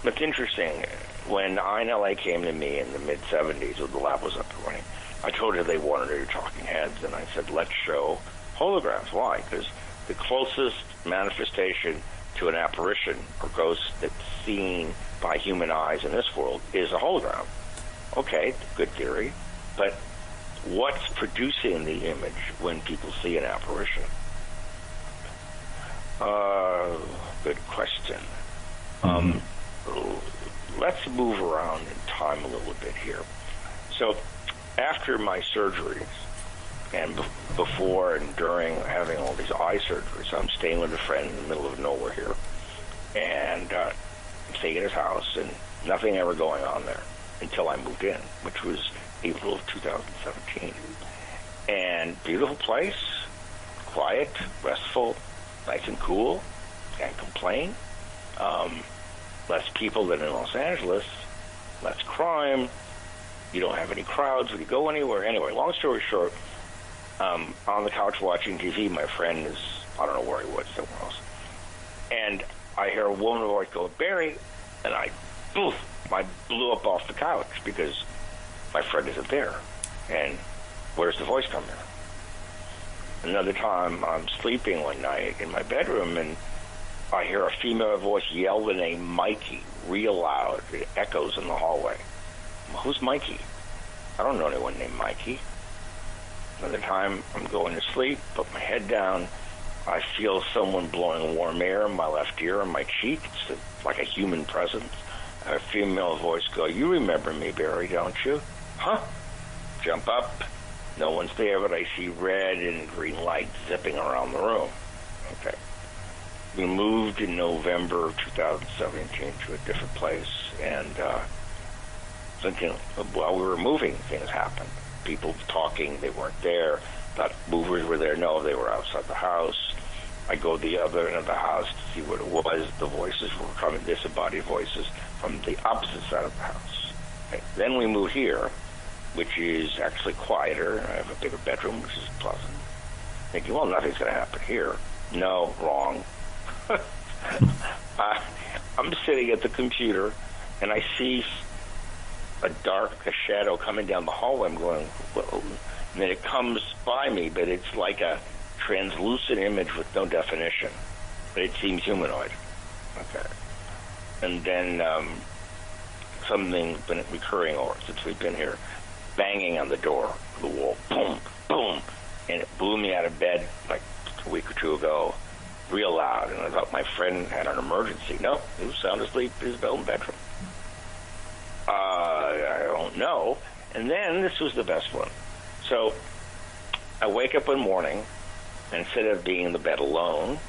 It's interesting. When INLA came to me in the mid-'70s, when the lab was up and running, I told her they wanted her talking heads, and I said, let's show holograms. Why? Because the closest manifestation to an apparition or ghost that's seen by human eyes in this world is a hologram. Okay, good theory, but what's producing the image when people see an apparition? Good question. Let's move around in time a little bit here. So, after my surgeries, and before and during having all these eye surgeries, I'm staying with a friend in the middle of nowhere here, and I'm staying at his house, and nothing ever going on there until I moved in, which was April of 2017. And beautiful place, quiet, restful, nice and cool, can't complain. Less people than in Los Angeles, less crime. You don't have any crowds when you go anywhere. Anyway, long story short, on the couch watching TV, my friend is, I don't know where he was, somewhere else. And I hear a woman voice go, Barry, and I blew up off the couch because my friend isn't there. And where's the voice coming from? Another time, I'm sleeping one night in my bedroom, and I hear a female voice yell the name Mikey real loud. It echoes in the hallway. Who's Mikey? I don't know anyone named Mikey. Another time, I'm going to sleep, put my head down. I feel someone blowing warm air in my left ear and my cheek. It's like a human presence. A female voice go, you remember me, Barry, don't you? Huh? Jump up. No one's there, but I see red and green lights zipping around the room. Okay. We moved in November of 2017 to a different place, and thinking while we were moving, things happened. People talking, they weren't there. Thought movers were there. No, they were outside the house. I go to the other end of the house to see what it was. The voices were coming, disembodied voices, from the opposite side of the house. Okay. Then we move here, which is actually quieter. I have a bigger bedroom, which is pleasant. Thinking, well, nothing's going to happen here. No, wrong. I'm sitting at the computer, and I see a shadow coming down the hallway. I'm going, whoa. And then it comes by me, but it's like a translucent image with no definition. But it seems humanoid. Okay. And then something's been recurring since we've been here. Banging on the door, the wall, boom, boom. And it blew me out of bed like a week or two ago, real loud. And I thought my friend had an emergency. No, he was sound asleep in his own bedroom. I don't know. And then this was the best one. So I wake up one morning, and instead of being in the bed alone,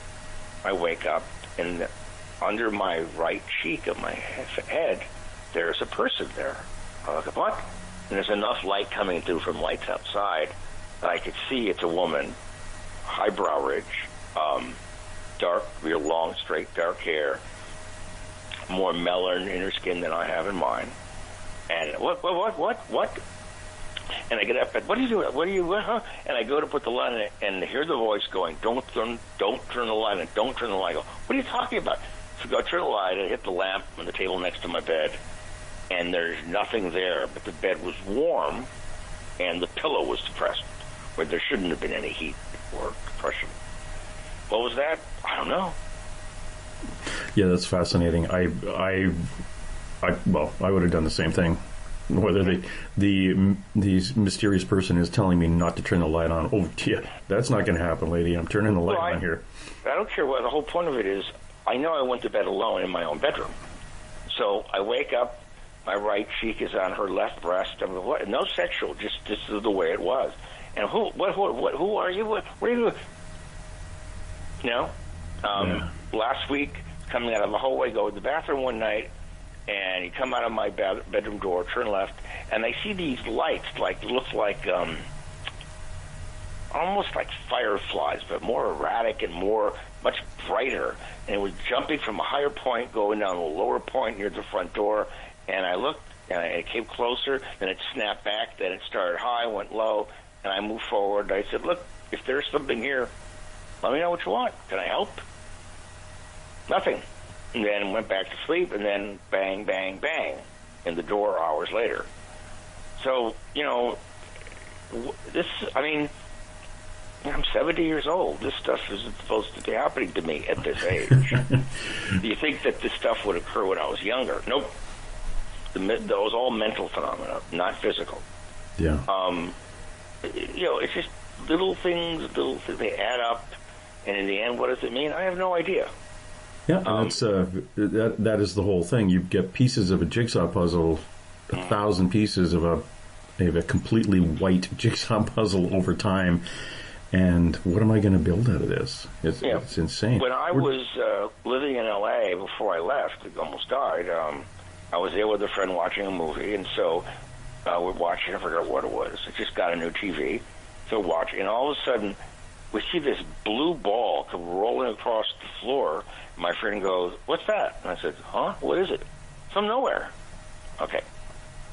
I wake up, and under my right cheek of my head, there's a person there. I look up, what? And there's enough light coming through from lights outside that I could see it's a woman, highbrow ridge, dark, real long, straight, dark hair, more melanin in her skin than I have in mine. And what? And I get up and, what are you doing? What are you, huh? And I go to put the light in and hear the voice going, don't turn the light on, don't turn the light on. What are you talking about? So I turn the light, I hit the lamp on the table next to my bed, and there's nothing there, but the bed was warm, and the pillow was depressed, where there shouldn't have been any heat or depression. What was that? I don't know. Yeah, that's fascinating. I would have done the same thing. Whether the mysterious person is telling me not to turn the light on. Oh, yeah, that's not going to happen, lady. I'm turning the light on here. I don't care what the whole point of it is. I know I went to bed alone in my own bedroom. So I wake up, my right cheek is on her left breast. I'm like, what? No sexual, just this is the way it was. And who are you? What are you? You know? Last week, coming out of the hallway, go to the bathroom one night, and you come out of my bedroom door, turn left, and I see these lights, look like almost like fireflies, but more erratic and much brighter. And it was jumping from a higher point, going down to a lower point near the front door. And I looked, and it came closer, then it snapped back, then it started high, went low, and I moved forward. I said, look, if there's something here, let me know what you want. Can I help? Nothing. And then went back to sleep, and then bang, bang, bang in the door hours later. So, I'm 70 years old. This stuff isn't supposed to be happening to me at this age. Do you think that this stuff would occur when I was younger? Nope. That was all mental phenomena, not physical. Yeah. It's just little things, they add up, and in the end, what does it mean? I have no idea. Yeah, and that is the whole thing. You get pieces of a jigsaw puzzle, 1,000 pieces of a completely white jigsaw puzzle over time, and what am I going to build out of this? It's insane. When I was living in LA before I left, I almost died, I was there with a friend watching a movie, and so we're watching, I forgot what it was. I just got a new TV, so watching, and all of a sudden, we see this blue ball come rolling across the floor. My friend goes, what's that? And I said, huh? What is it? From nowhere. Okay.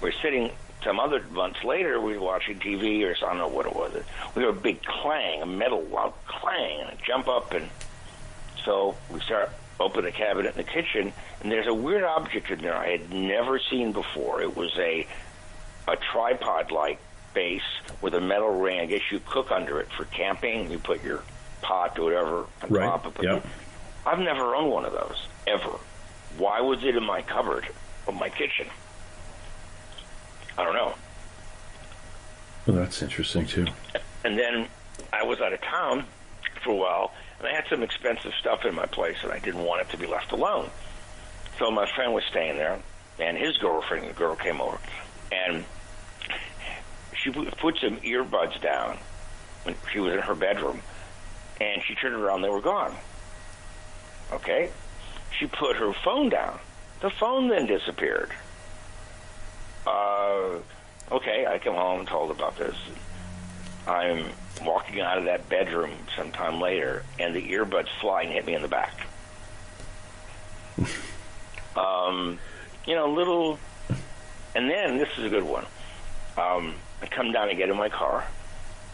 We're sitting some other months later, we were watching TV or I don't know what it was. We hear a big clang, a metal loud clang, and I jump up, and so we start open the cabinet in the kitchen, and there's a weird object in there I had never seen before. It was a tripod-like base with a metal ring. I guess you cook under it for camping. You put your pot or whatever on top. Yep. I've never owned one of those, ever. Why was it in my cupboard of my kitchen? I don't know. Well, that's interesting, too. And then I was out of town for a while, and I had some expensive stuff in my place, and I didn't want it to be left alone. So my friend was staying there, and his girlfriend, the girl, came over, and she put some earbuds down when she was in her bedroom, and she turned around, they were gone. Okay? She put her phone down. The phone then disappeared. Okay, I come home and told about this. I'm walking out of that bedroom sometime later, and the earbuds fly and hit me in the back. Little... And then, this is a good one. I come down and get in my car,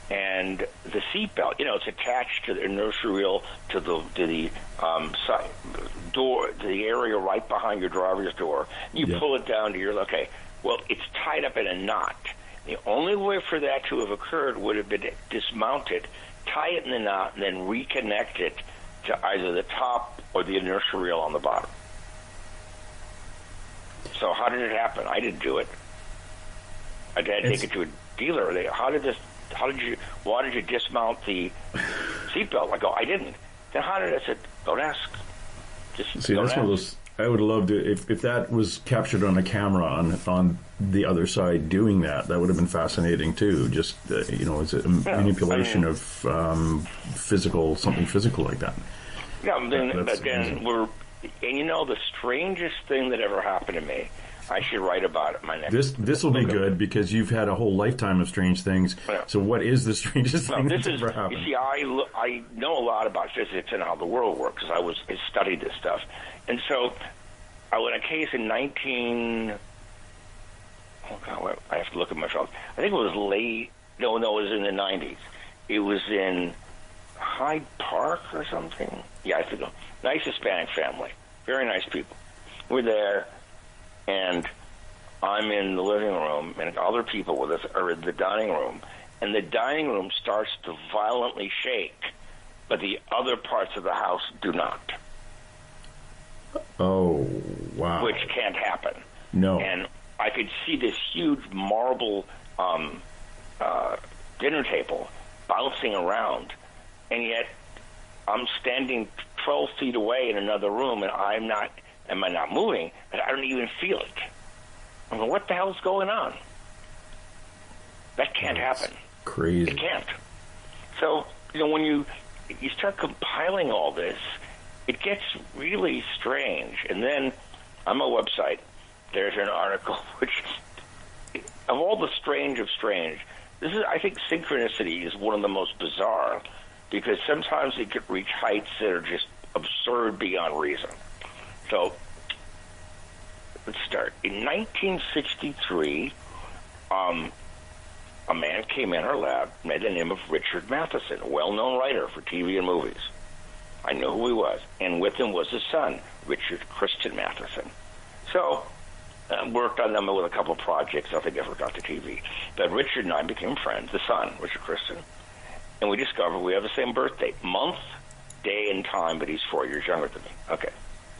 and the seatbelt, it's attached to the inertia wheel to the side door, to the area right behind your driver's door. You pull it down to your, okay, well, it's tied up in a knot. The only way for that to have occurred would have been to dismount it, tie it in the knot, and then reconnect it to either the top or the inertia wheel on the bottom. So how did it happen? I didn't do it. I had to take it to a dealer. Why did you dismount the seatbelt? I go, I didn't. Then how did I said, don't ask. See, that's one of those. I would love to if that was captured on a camera on the other side doing that. That would have been fascinating too. Just it's a manipulation of something physical like that. Yeah, but then the strangest thing that ever happened to me. I should write about it. My next. This will be good because you've had a whole lifetime of strange things. Yeah. So, what is the strangest thing that's ever happened? You see, I know a lot about physics and how the world works because I studied this stuff, and so won a case in 19... Oh, God, I have to look at my phone. I think it was late... No, it was in the 90s. It was in Hyde Park or something. Yeah, I think so. Nice Hispanic family. Very nice people. We're there, and I'm in the living room, and other people with us are in the dining room, and the dining room starts to violently shake, but the other parts of the house do not. Oh, wow. Which can't happen. No. And I could see this huge marble dinner table bouncing around, and yet I'm standing 12 feet away in another room, and am I not moving? But I don't even feel it. I'm going, what the hell is going on? That can't happen. Crazy. It can't. So, when you start compiling all this, it gets really strange. And then on my website, there's an article which, of all the strange of strange, I think synchronicity is one of the most bizarre, because sometimes it can reach heights that are just absurd beyond reason. So, let's start. In 1963, a man came in our lab, made the name of Richard Matheson, a well-known writer for TV and movies. I knew who he was, and with him was his son, Richard Christian Matheson. So, I worked on them with a couple of projects. Nothing ever got to TV. But Richard and I became friends, the son, Richard Christian, and we discovered we have the same birthday, month, day, and time, but he's 4 years younger than me. Okay.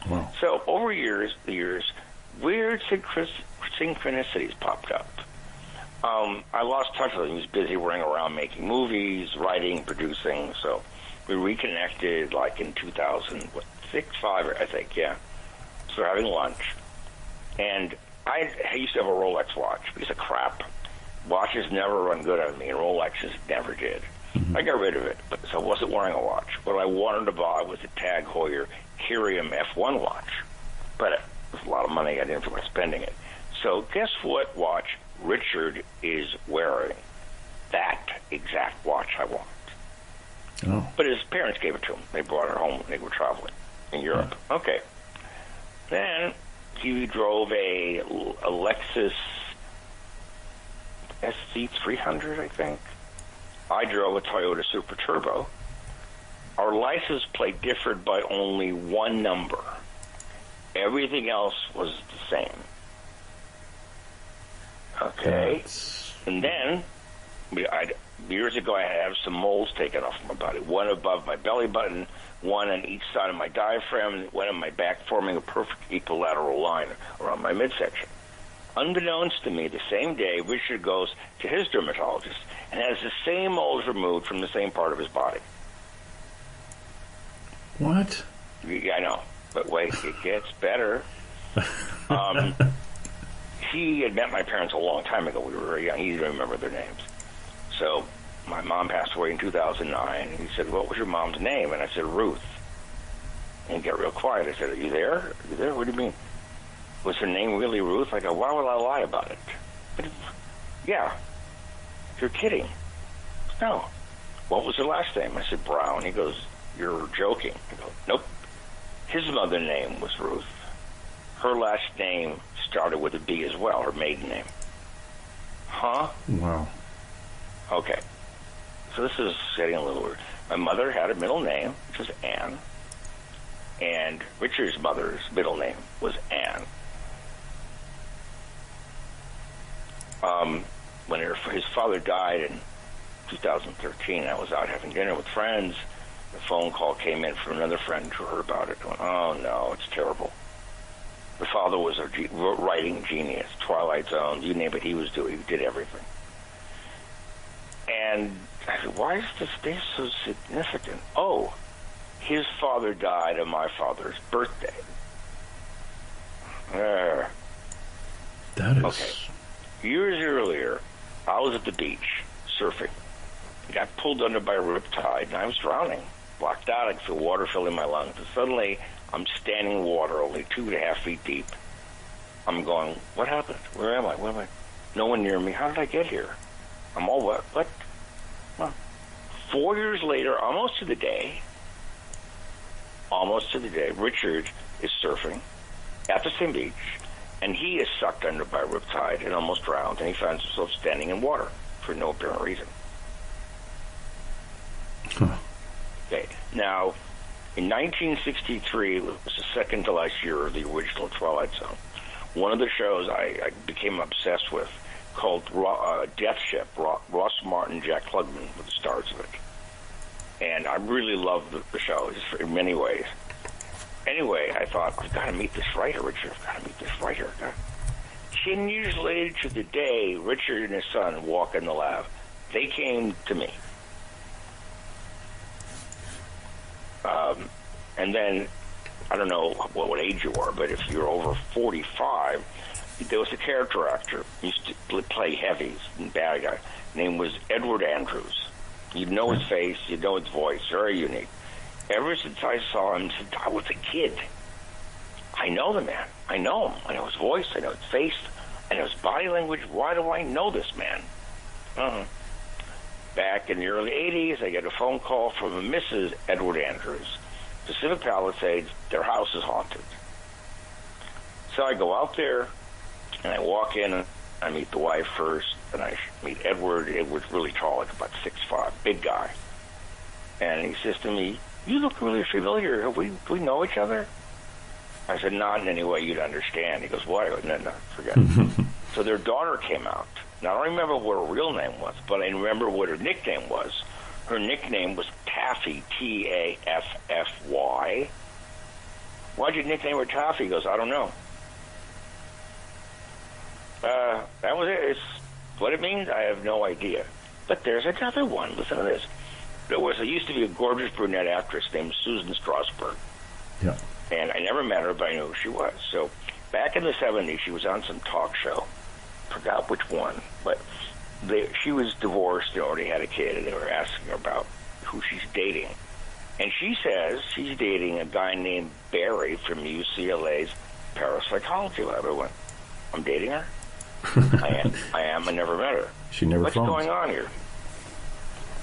Wow. So, over the years, weird synchronicities popped up. I lost touch with him. He was busy running around making movies, writing, producing. So we reconnected like in 2006, 5, I think, yeah. So we're having lunch. And I used to have a Rolex watch. Piece of crap. Watches never run good on me, and Rolexes never did. I got rid of it, so I wasn't wearing a watch. What I wanted to buy was a Tag Heuer Curium F1 watch. But it was a lot of money. I didn't feel like spending it. So guess what watch Richard is wearing? That exact watch I want. Oh. But his parents gave it to him. They brought it home when they were traveling in Europe. Okay. Then he drove a Lexus SC300, I think. I drove a Toyota Super Turbo. Our license plate differed by only one number. Everything else was the same. Okay. And then, years ago, I had some moles taken off my body. One above my belly button, one on each side of my diaphragm, and one on my back, forming a perfect equilateral line around my midsection. Unbeknownst to me, the same day, Richard goes to his dermatologist and has the same moles removed from the same part of his body. What? Yeah, I know. But wait, it gets better. He had met my parents a long time ago. We were very young. He didn't remember their names. So my mom passed away in 2009. He said, what was your mom's name? And I said, Ruth. And he got real quiet. I said, are you there? Are you there? What do you mean? Was her name really Ruth? I go, why would I lie about it? Yeah. You're kidding. No. What was her last name? I said, Brown. He goes, you're joking. I go, nope. His mother's name was Ruth. Her last name started with a B as well, her maiden name. Huh? Wow. Okay. So this is getting a little weird. My mother had a middle name, which was Anne. And Richard's mother's middle name was Anne. When his father died in 2013, I was out having dinner with friends. The phone call came in from another friend who heard about it. Going, oh, no, it's terrible. The father was a writing genius, Twilight Zone, you name it, he did everything. And I said, why is this day so significant? Oh, his father died on my father's birthday. That is... Okay. Years earlier, I was at the beach surfing. I got pulled under by a riptide, and I was drowning. Blocked out, I could feel water filling my lungs. And suddenly, I'm standing in water, only 2.5 feet deep. I'm going, what happened? Where am I? Where am I? No one near me. How did I get here? I'm all wet. What? Well, 4 years later, almost to the day, Richard is surfing, at the same beach, and he is sucked under by a riptide and almost drowned, and he finds himself standing in water for no apparent reason. Huh. Okay, now, in 1963, it was the second to last year of the original Twilight Zone. One of the shows I became obsessed with, called Death Ship, Ross Martin, Jack Klugman were the stars of it. And I really loved the show in many ways. Anyway, I thought, I've got to meet this writer, Richard. I've got to meet this writer. 10 years later to the day, Richard and his son walk in the lab. They came to me. And then, I don't know what age you are, but if you're over 45, there was a character actor, used to play heavies and bad guy. His name was Edward Andrews. You'd know his face, you'd know his voice, very unique. Ever since I saw him since I was a kid, I know the man. I know him. I know his voice, I know his face, I know his body language. Why do I know this man? Back in the early 80s, I get a phone call from a Mrs. Edward Andrews. Pacific Palisades, their house is haunted. So I go out there, and I walk in, and I meet the wife first, and I meet Edward. Edward's really tall, like about 6'5", big guy. And he says to me, "You look really familiar. Do we know each other?" I said, "Not in any way you'd understand." He goes, "What?" I go, "No, forget it." So their daughter came out. Now, I don't remember what her real name was, but I remember what her nickname was. Her nickname was Taffy, Taffy. "Why'd you nickname her Taffy?" He goes, "I don't know." That was it. It's what it means, I have no idea. But there's another one. Listen to this. There used to be a gorgeous brunette actress named Susan Strasberg. Yeah. And I never met her, but I knew who she was. So back in the 70s, she was on some talk show. Forgot which one, but she was divorced and already had a kid, and they were asking her about who she's dating. And she says she's dating a guy named Barry from UCLA's Parapsychology Laboratory. I'm dating her? I am. I never met her. She never What's phones. going on here?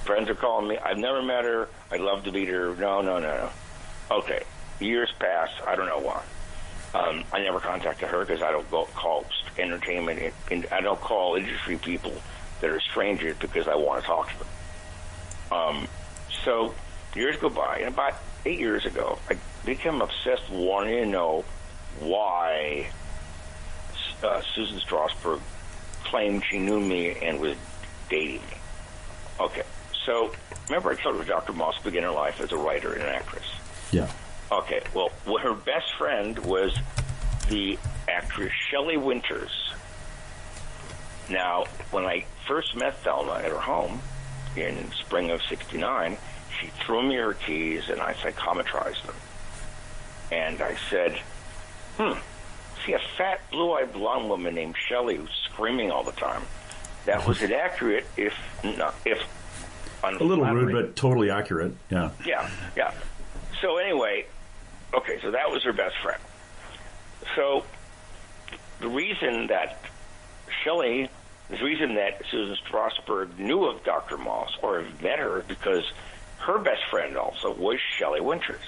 Friends are calling me. I've never met her. I'd love to meet her. No. Okay. Years pass. I don't know why. I never contacted her because I don't call entertainment. I don't call industry people that are strangers because I want to talk to them. So years go by, and about 8 years ago, I became obsessed wanting to know why Susan Strasberg claimed she knew me and was dating me. Okay, so remember I told her Dr. Moss began her life as a writer and an actress. Yeah. Okay, well, her best friend was the actress Shelley Winters. Now, when I first met Thelma at her home in spring of '69, she threw me her keys and I psychometrized them. And I said, see a fat, blue-eyed blonde woman named Shelley who's screaming all the time. That was inaccurate if a little rude, but totally accurate. Yeah. Yeah. So anyway, okay, so that was her best friend. So the reason that Susan Strasberg knew of Dr. Moss or met her because her best friend also was Shelley Winters.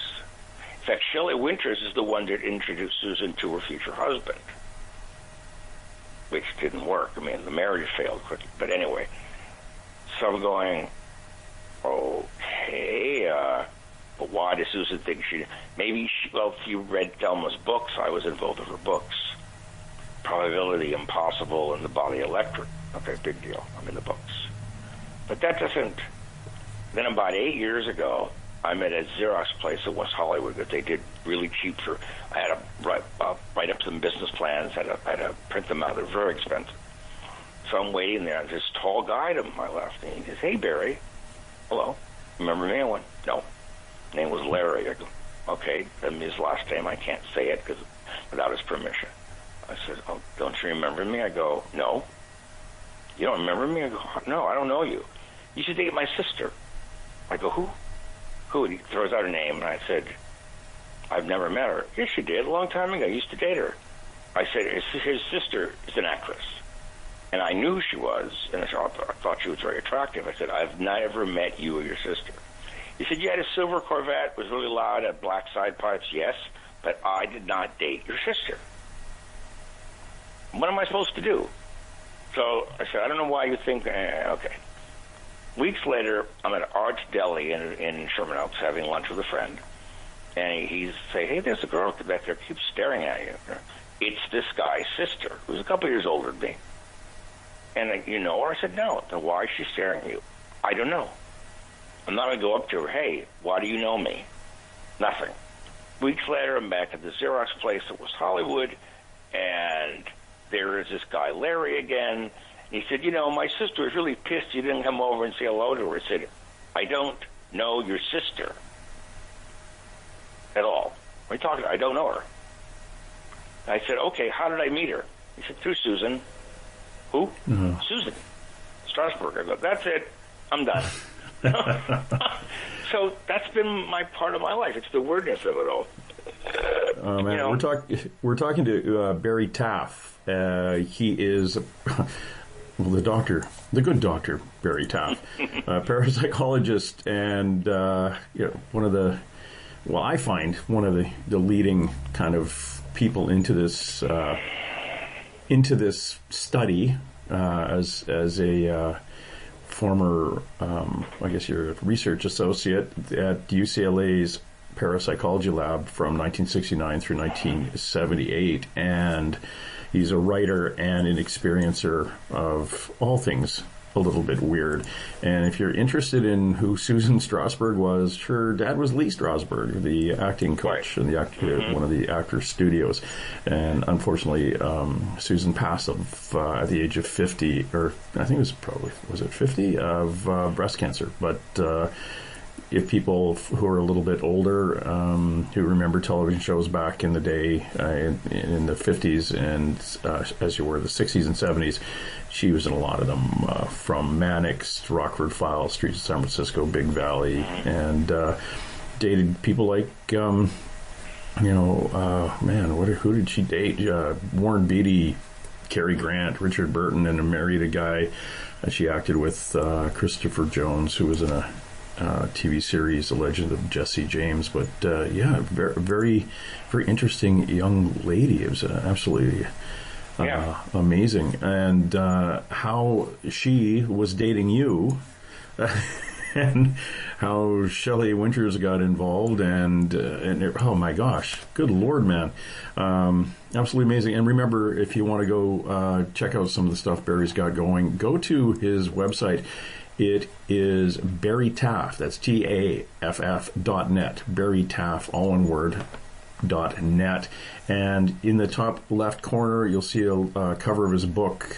In fact, Shelley Winters is the one that introduced Susan to her future husband, which didn't work. I mean, the marriage failed quickly. But anyway, so I'm going, okay, but why does Susan think if you read Thelma's books, I was involved in her books. Probability, Impossible, and The Body Electric. Okay, big deal. I'm in the books. But that doesn't... Then about 8 years ago, I met a Xerox place in West Hollywood that they did really cheap for... I had to write up some business plans, I had to print them out. They're very expensive. So I'm waiting there, and this tall guy to my left, and he says, "Hey, Barry." "Hello. Remember me?" I went, "No." His name was Larry. I go, "Okay." And his last name, I can't say it without his permission. I said, "Oh, don't you remember me?" I go, "No." "You don't remember me?" I go, "No, I don't know you. You should date my sister." I go, "Who?" And he throws out a name, and I said, "I've never met her." "Yes, you did, a long time ago. I used to date her." I said, his sister is an actress. And I knew who she was, and I thought she was very attractive. I said, "I've never met you or your sister." He said, "You had a silver Corvette, was really loud, had black side pipes." "Yes, but I did not date your sister. What am I supposed to do? So I said, I don't know why you think, okay. Weeks later, I'm at Art's Deli in Sherman Oaks having lunch with a friend. And he's saying, hey, there's a girl back there keeps staring at you. It's this guy's sister, who's a couple years older than me. And you know her? I said, no. Then why is she staring at you? I don't know. I'm not going to go up to her, hey, why do you know me? Nothing. Weeks later, I'm back at the Xerox place at West Hollywood, and there is this guy, Larry, again. He said, you know, my sister is really pissed you didn't come over and say hello to her. I said, I don't know your sister at all. What are you talking about? I don't know her. I said, okay, how did I meet her? He said, through Susan. Who? Mm-hmm. Susan Strasberg. I go, that's it. I'm done. So that's been my part of my life. It's the weirdness of it all. Man, you know, we're talking to Barry Taff. He is the doctor, the good doctor, Barry Taff, parapsychologist, and one of the, well, I find one of the leading kind of people into this study as a former, I guess you're a research associate at UCLA's Parapsychology Lab from 1969 through 1978, and he's a writer and an experiencer of all things a little bit weird. And if you're interested in who Susan Strasberg was, her dad was Lee Strasberg, the acting coach and the one of the Actors Studios. And unfortunately, Susan passed at the age of 50, or I think it was it 50, of breast cancer. But if people who are a little bit older, who remember television shows back in the day, in the 50s and as you were, the 60s and 70s, she was in a lot of them, from Mannix, Rockford Files, Streets of San Francisco, Big Valley, and dated people like, who did she date? Warren Beatty, Cary Grant, Richard Burton, and married a guy she acted with, Christopher Jones, who was in a TV series, The Legend of Jesse James. But very, very, very interesting young lady. It was absolutely amazing. And how she was dating you, and how Shelley Winters got involved, and oh my gosh, good Lord, man. Absolutely amazing. And remember, if you want to go check out some of the stuff Barry's got going, go to his website. It is Barry Taff. That's TAFF.net. Barry Taff, all one word, .net. And in the top left corner, you'll see a cover of his book,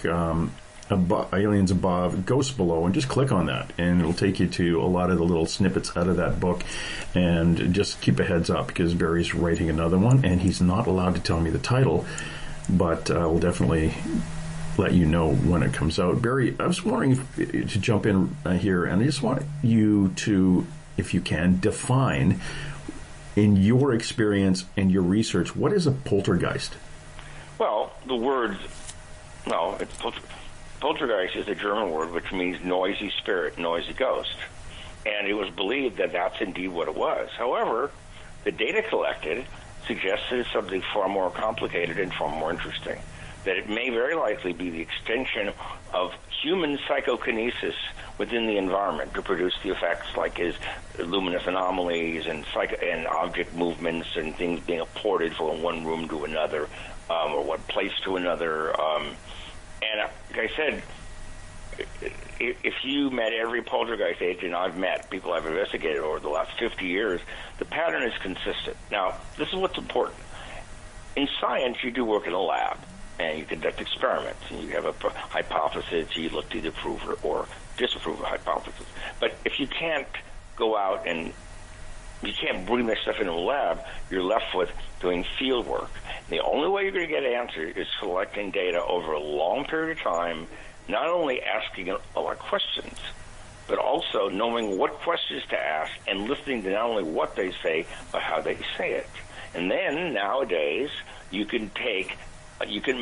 Aliens Above, Ghosts Below, and just click on that, and it'll take you to a lot of the little snippets out of that book. And just keep a heads up, because Barry's writing another one, and he's not allowed to tell me the title, but we'll definitely let you know when it comes out. Barry, I was wondering to jump in here, and I just want you to, if you can, define, in your experience and your research, what is a poltergeist? Well, poltergeist is a German word which means noisy spirit, noisy ghost. And it was believed that that's indeed what it was. However, the data collected suggests that it's something far more complicated and far more interesting. That it may very likely be the extension of human psychokinesis within the environment to produce the effects like his luminous anomalies and object movements and things being ported from one room to another, or one place to another. And like I said, if you met every poltergeist agent I've met, people I've investigated over the last 50 years, the pattern is consistent. Now, this is what's important. In science, you do work in a lab, and you conduct experiments, and you have a hypothesis, you look to either prove or disapprove a hypothesis. But if you can't go out and you can't bring this stuff into a lab, you're left with doing field work. And the only way you're going to get answers is collecting data over a long period of time, not only asking a lot of questions, but also knowing what questions to ask and listening to not only what they say, but how they say it. And then nowadays, you can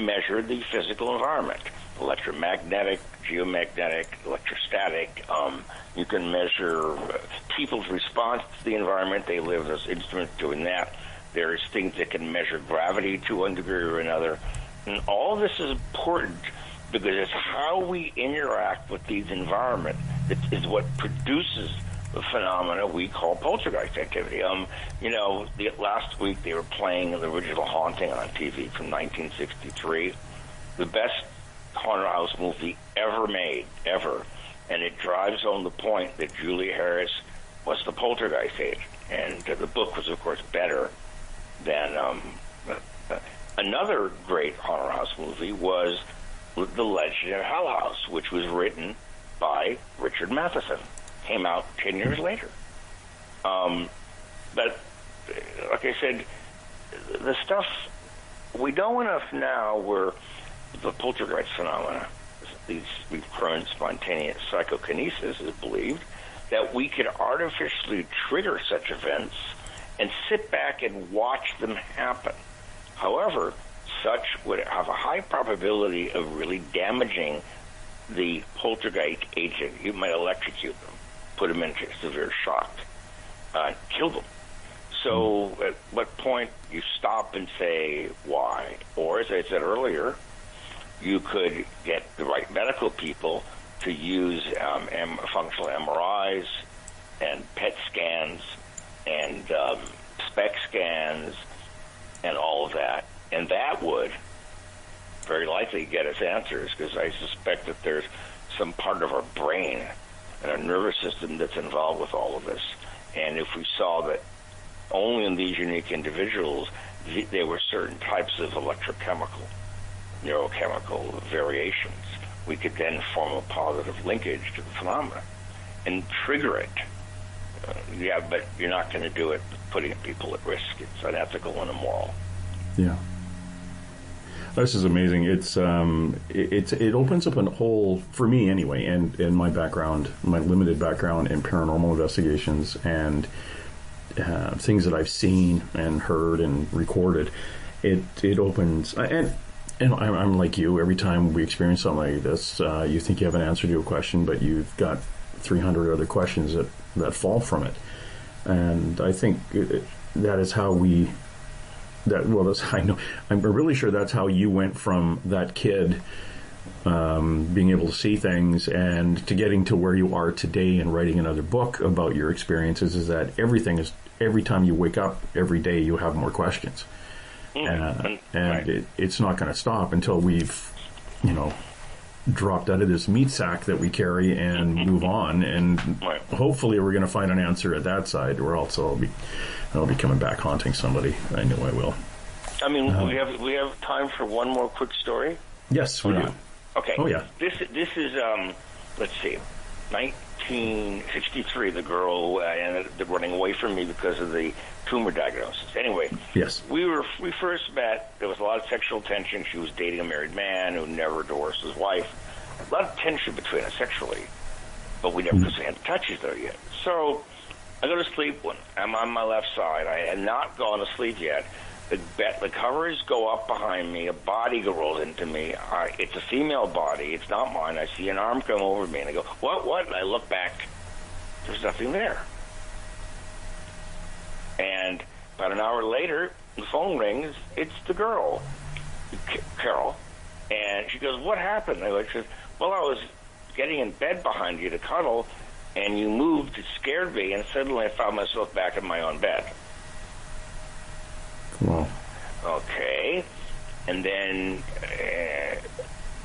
measure the physical environment, electromagnetic, geomagnetic, electrostatic. You can measure people's response to the environment. They live as instruments doing that. There's things that can measure gravity to one degree or another. And all this is important because it's how we interact with these environments that is what produces the phenomena we call poltergeist activity. Last week they were playing the original Haunting on TV from 1963, the best haunted house movie ever made, ever. And it drives home the point that Julie Harris was the poltergeist agent. And the book was, of course, better than another great haunted house movie was The Legend of Hell House, which was written by Richard Matheson. Came out 10 years later. But, like I said, the stuff, we know enough now where the poltergeist phenomena, these recurrent spontaneous psychokinesis is believed, that we could artificially trigger such events and sit back and watch them happen. However, such would have a high probability of really damaging the poltergeist agent. You might electrocute them, put them into severe shock, kill them. So at what point you stop and say why? Or, as I said earlier, you could get the right medical people to use functional MRIs and PET scans and SPECT scans and all of that. And that would very likely get us answers, because I suspect that there's some part of our brain and our nervous system that's involved with all of this. And if we saw that only in these unique individuals there were certain types of electrochemical, neurochemical variations, we could then form a positive linkage to the phenomena and trigger it. But you're not going to do it putting people at risk. It's unethical and immoral. Yeah. This is amazing. It opens up a whole, for me anyway, and my background, my limited background in paranormal investigations and things that I've seen and heard and recorded. It opens, and I'm like you. Every time we experience something like this, you think you have an answer to a question, but you've got 300 other questions that fall from it. And I think that is how we. I know. I'm really sure that's how you went from that kid being able to see things and to getting to where you are today and writing another book about your experiences. Is that every time you wake up every day, you have more questions, and right. It's not going to stop until we've, dropped out of this meat sack that we carry and move on. And right. Hopefully, we're going to find an answer at that side, or else I'll be coming back haunting somebody. I know I will. I mean, we have time for one more quick story. Yes, we do. Okay. Oh yeah. This is let's see, 1963. The girl ended up running away from me because of the tumor diagnosis. Anyway. Yes. We first met. There was a lot of sexual tension. She was dating a married man who never divorced his wife. A lot of tension between us sexually, but we never had touch each other yet. So I go to sleep when I'm on my left side. I had not gone to sleep yet. The covers go up behind me. A body rolls into me. It's a female body. It's not mine. I see an arm come over me, and I go, what? And I look back. There's nothing there. And about an hour later, the phone rings. It's the girl, Carol. And she goes, what happened? I go, she says, well, I was getting in bed behind you to cuddle, and you moved. It scared me, and suddenly I found myself back in my own bed. Wow. Okay. And then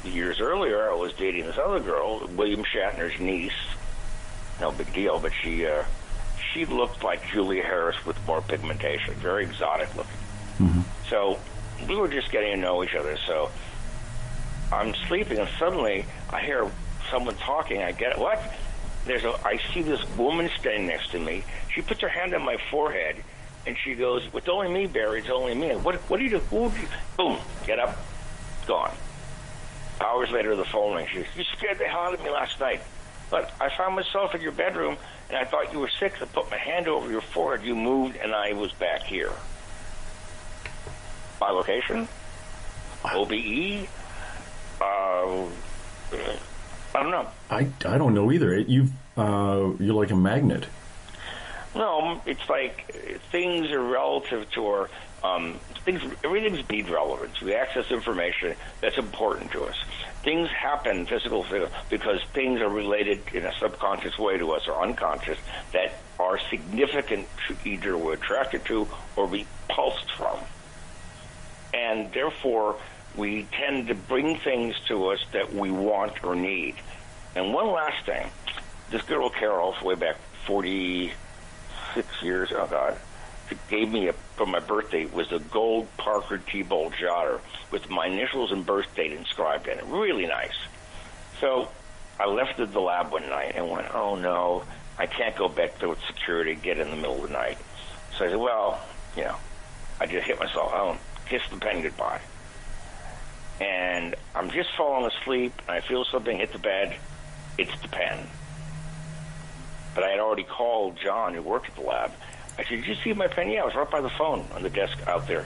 years earlier, I was dating this other girl, William Shatner's niece. No big deal, but she looked like Julia Harris with more pigmentation, very exotic looking. Mm-hmm. So we were just getting to know each other. So I'm sleeping, and suddenly I hear someone talking. I get what? I see this woman standing next to me. She puts her hand on my forehead, and she goes, "It's only me, Barry. It's only me." What do you do? Boom! Get up, gone. Hours later, the phone rings. She goes, "You scared the hell out of me last night, but I found myself in your bedroom, and I thought you were sick. I put my hand over your forehead. You moved, and I was back here." By location, OBE. I don't know. I don't know either. You're like a magnet. No, it's like things are relative to our things. Everything's need relevance. We access information that's important to us. Things happen, physical, because things are related in a subconscious way to us or unconscious that are significant to either we're attracted to or repulsed from. And therefore, we tend to bring things to us that we want or need. And one last thing, this girl Carol, way back 46 years, oh God, she gave me for my birthday, was a gold Parker T-Bolt jotter with my initials and birth date inscribed in it. Really nice. So I left the lab one night and went, oh no, I can't go back to security, get in the middle of the night. So I said, well, I just hit myself. I don't kiss the pen goodbye. And I'm just falling asleep, and I feel something hit the bed. It's the pen. But I had already called John, who worked at the lab. I said, did you see my pen? Yeah, it was right by the phone on the desk out there.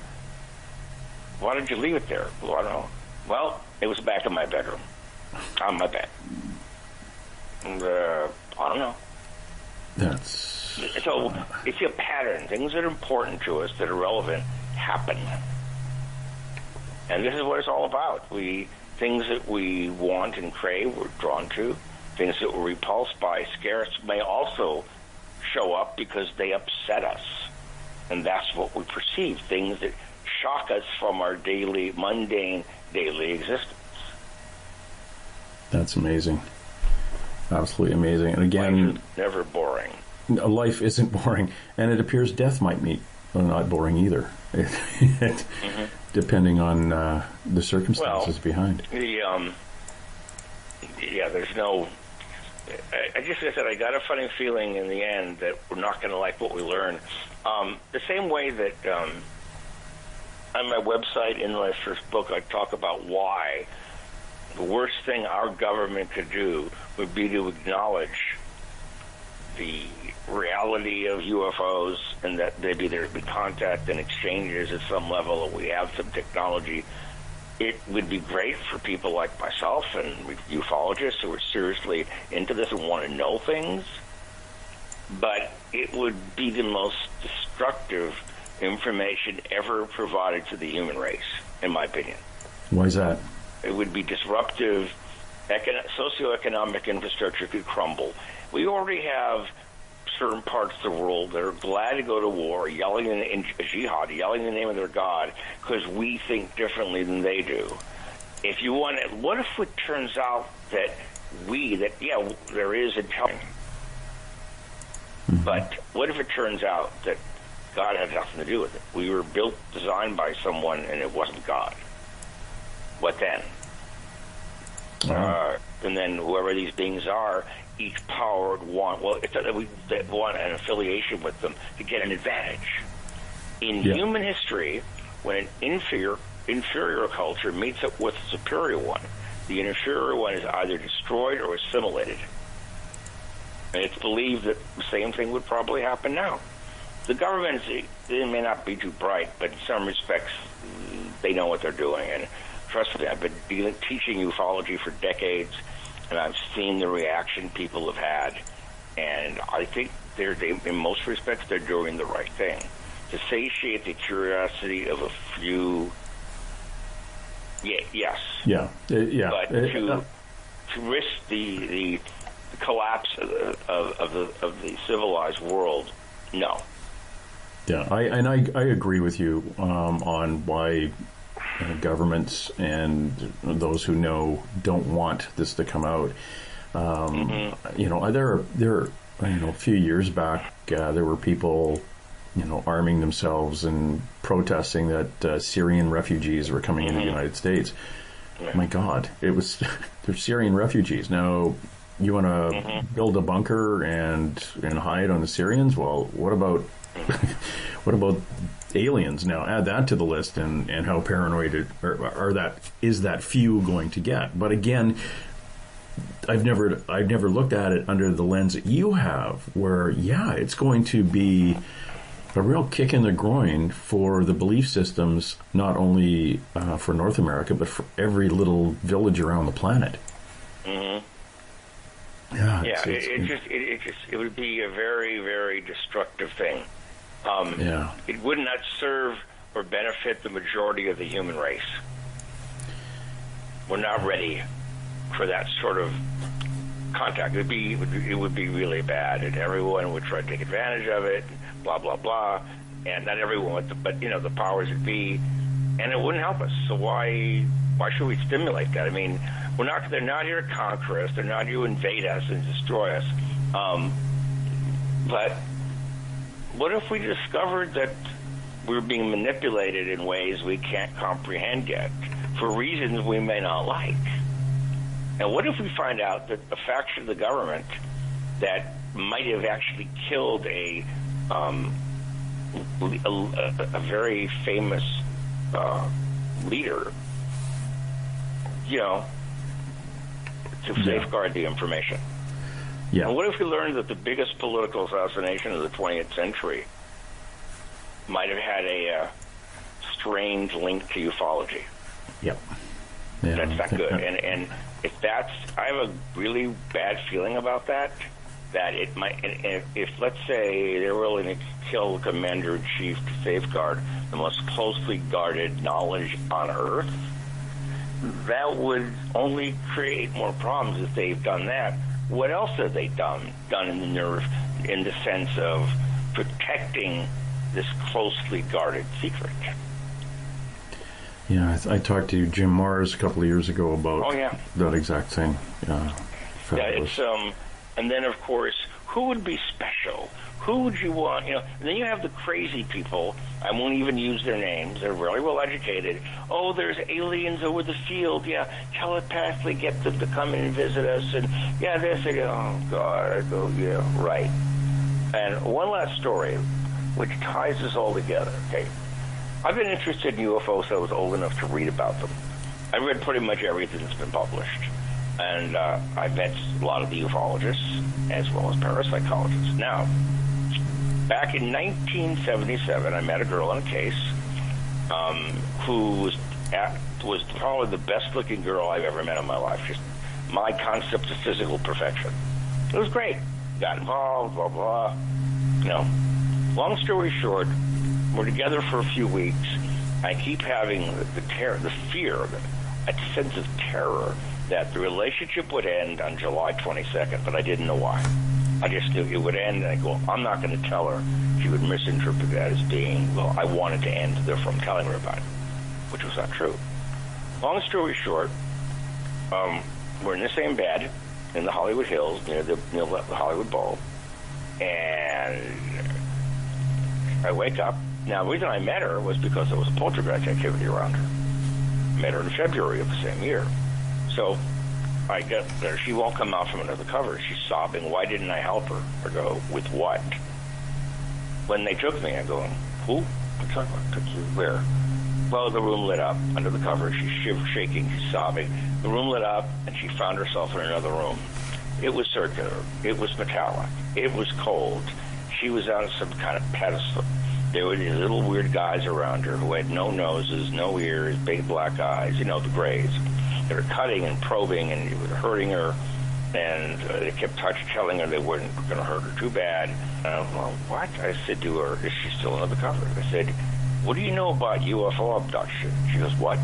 Why did you leave it there? Well, I don't know. Well, it was back in my bedroom, on my bed. And, I don't know. So it's a pattern. Things that are important to us, that are relevant, happen. And this is what it's all about. Things that we want and crave, we're drawn to. Things that we're repulsed by, scare us, may also show up because they upset us. And that's what we perceive, things that shock us from our mundane daily existence. That's amazing. Absolutely amazing. And again, life is never boring. Life isn't boring. And it appears death might be not boring either. Depending on the circumstances behind. There's no... I said I got a funny feeling in the end that we're not going to like what we learn. The same way that on my website, in my first book, I talk about why the worst thing our government could do would be to acknowledge the reality of UFOs and that maybe there'd be contact and exchanges at some level, and we have some technology. It would be great for people like myself and ufologists who are seriously into this and want to know things, but it would be the most destructive information ever provided to the human race, in my opinion. Why is that? It would be disruptive. Socioeconomic infrastructure could crumble. We already have certain parts of the world that are glad to go to war, yelling in jihad, yelling in the name of their God, because we think differently than they do. If you want it, what if it turns out that there is intelligence, but what if it turns out that God had nothing to do with it? We were designed by someone, and it wasn't God. What then? And then whoever these beings are, each power would want, they want an affiliation with them to get an advantage. In human history, when an inferior culture meets up with a superior one, the inferior one is either destroyed or assimilated. And it's believed that the same thing would probably happen now. The government, they may not be too bright, but in some respects, they know what they're doing. And trust me, I've been teaching ufology for decades, and I've seen the reaction people have had, and I think in most respects, they're doing the right thing. To satiate the curiosity of a few, yes. Yeah. But to risk the collapse of the civilized world, no. Yeah, I agree with you on why governments and those who know don't want this to come out. There a few years back, there were people, arming themselves and protesting that Syrian refugees were coming into the United States. My God, they're Syrian refugees. Now, you want to build a bunker and hide on the Syrians? Well, what about aliens? Now add that to the list, and how paranoid is that few going to get? But again, I've never looked at it under the lens that you have, where it's going to be a real kick in the groin for the belief systems, not only for North America, but for every little village around the planet. Yeah. It would be a very, very destructive thing. It would not serve or benefit the majority of the human race. We're not ready for that sort of contact. It would be really bad, and everyone would try to take advantage of it. Blah blah blah, and not everyone, but the powers that be, and it wouldn't help us. So why should we stimulate that? I mean, they're not here to conquer us. They're not here to invade us and destroy us. But what if we discovered that we're being manipulated in ways we can't comprehend yet, for reasons we may not like? And what if we find out that a faction of the government that might have actually killed a very famous leader, to safeguard the information? Yeah. And what if we learned that the biggest political assassination of the 20th century might have had a strange link to ufology? Yep. Yeah, that's not good. And if I have a really bad feeling about that it might, and if let's say they're willing to kill the commander-in-chief to safeguard the most closely guarded knowledge on Earth, that would only create more problems if they've done that. What else have they done in the sense of protecting this closely guarded secret? Yeah, I talked to Jim Mars a couple of years ago about that exact thing. It's and then of course, who would be special? Who would you want? And then you have the crazy people. I won't even use their names. They're very well educated. Oh, there's aliens over the field. Yeah, telepathically get them to come in and visit us. And this. Oh God, I go, yeah, right. And one last story, which ties this all together. Okay, I've been interested in UFOs since I was old enough to read about them. I read pretty much everything that's been published. And I met a lot of the ufologists as well as parapsychologists. Now, back in 1977, I met a girl in a case who was probably the best-looking girl I've ever met in my life. Just my concept of physical perfection. It was great. Got involved, blah, blah. Long story short, we're together for a few weeks. I keep having the fear, a sense of terror that the relationship would end on July 22nd, but I didn't know why. I just knew it would end, and I go, I'm not going to tell her. She would misinterpret that as being, well, I wanted to end, therefore I'm telling her about it, which was not true. Long story short, we're in the same bed in the Hollywood Hills near the Hollywood Bowl, and I wake up. Now, the reason I met her was because there was a poltergeist activity around her. I met her in February of the same year. So I get there. She won't come out from under the covers. She's sobbing. Why didn't I help her? I go, with what? When they took me, I go, who? I'm talking about, took you where? Well, the room lit up under the covers. She's shaking. She's sobbing. The room lit up, and she found herself in another room. It was circular. It was metallic. It was cold. She was on some kind of pedestal. There were these little weird guys around her who had no noses, no ears, big black eyes, the grays. They were cutting and probing, and it was hurting her, and they kept telling her they weren't going to hurt her too bad. Well, what? I said to her, is she still under the covers? I said, what do you know about UFO abduction? She goes, what?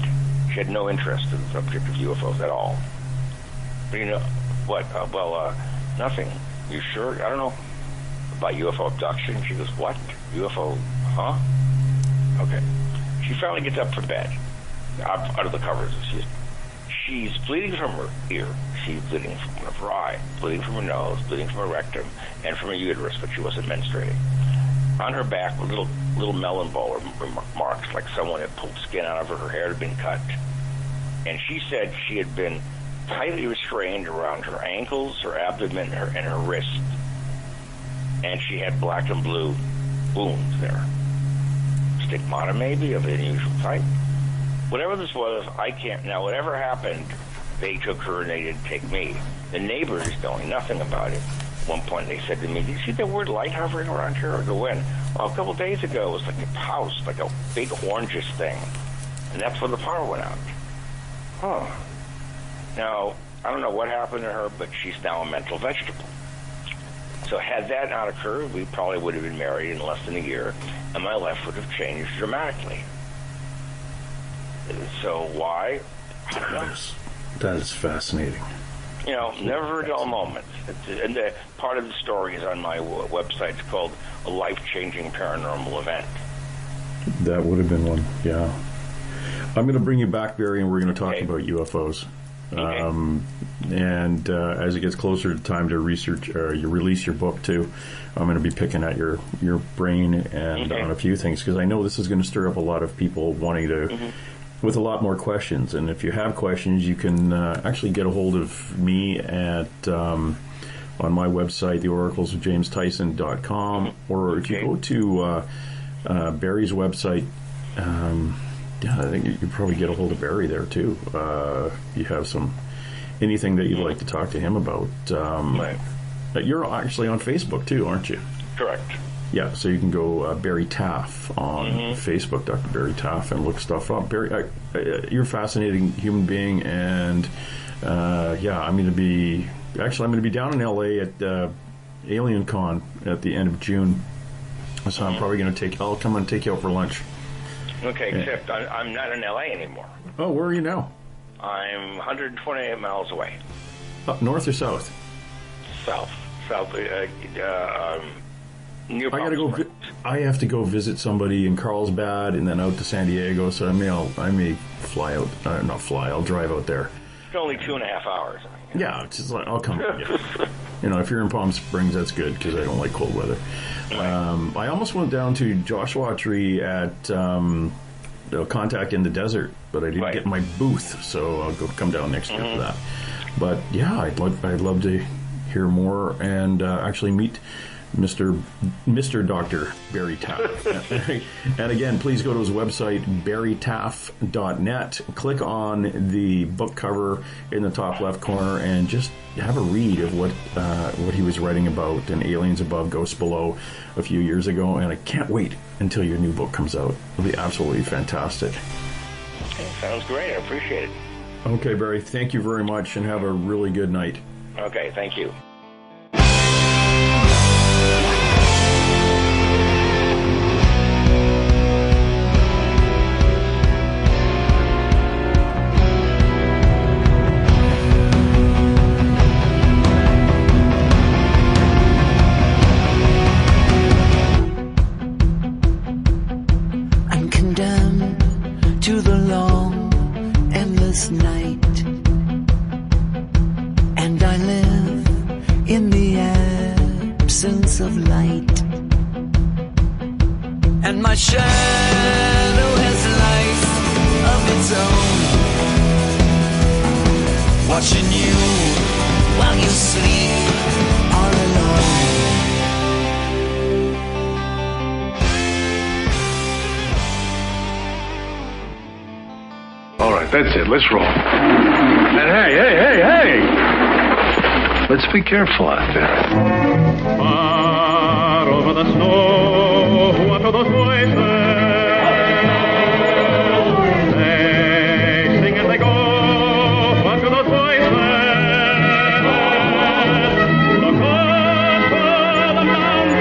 She had no interest in the subject of UFOs at all. What do you know? What? Nothing. You sure? I don't know. About UFO abduction? She goes, what? UFO? Huh? Okay. She finally gets up from bed, out of the covers. She's bleeding from her ear. She's bleeding from one of her eye, bleeding from her nose, bleeding from her rectum, and from her uterus, but she wasn't menstruating. On her back were little melon ball marks, like someone had pulled skin out of her. Her hair had been cut. And she said she had been tightly restrained around her ankles, her abdomen, and her wrists. And she had black and blue wounds there. Stigmata, maybe, of an unusual type. Whatever this was, I can't. Now, whatever happened, they took her and they didn't take me. The neighbors, knowing nothing about it, at one point they said to me, "Do you see the word light hovering around here?" I go, "When?" Well, a couple of days ago, it was like a house, like a big orangish thing. And that's when the power went out. Huh. Now, I don't know what happened to her, but she's now a mental vegetable. So had that not occurred, we probably would have been married in less than a year, and my life would have changed dramatically. So why? I don't know. That is fascinating. You know, never a dull moment. And part of the story is on my website. It's called A Life-Changing Paranormal Event. That would have been one, yeah. I'm going to bring you back, Barry, and we're going to talk about UFOs. Okay. And as it gets closer to time to research, you release your book too, I'm going to be picking at your brain and on a few things, because I know this is going to stir up a lot of people wanting to, with a lot more questions. And if you have questions, you can actually get a hold of me at on my website, theoraclesofjamestyson.com, or if you go to Barry's website. Yeah, I think you could probably get a hold of Barry there too. You have anything that you'd like to talk to him about. Right. You're actually on Facebook too, aren't you? Correct. Yeah, so you can go Barry Taff on Facebook, Dr. Barry Taff, and look stuff up. Barry, you're a fascinating human being, and I'm going to be down in LA at Alien Con at the end of June. So I'm probably going to I'll come and take you out for lunch. Okay, except I'm not in LA anymore. Oh, where are you now? I'm 128 miles away. Up north or south? South, near Palm Springs. I have to go visit somebody in Carlsbad and then out to San Diego. So I may fly out. Not fly. I'll drive out there. It's only 2.5 hours. Yeah, it's just like I'll come. If you're in Palm Springs, that's good because I don't like cold weather. I almost went down to Joshua Tree at Contact in the Desert, but I didn't get my booth, so I'll come down next year for that. But yeah, I'd love to hear more and actually meet Mr. Dr. Barry Taff. And again, please go to his website, barrytaff.net. Click on the book cover in the top left corner and just have a read of what he was writing about in Aliens Above, Ghosts Below a few years ago. And I can't wait until your new book comes out. It'll be absolutely fantastic. Okay, sounds great. I appreciate it. Okay, Barry, thank you very much and have a really good night. Okay, thank you. Night, and I live in the absence of light, and my shadow has life of its own, watching you while you sleep all alone. All right, that's it. Let's roll. And hey! Let's be careful out there. Far over the snow, what are those voices? They sing and they go. What are those voices? Look up for the mountain.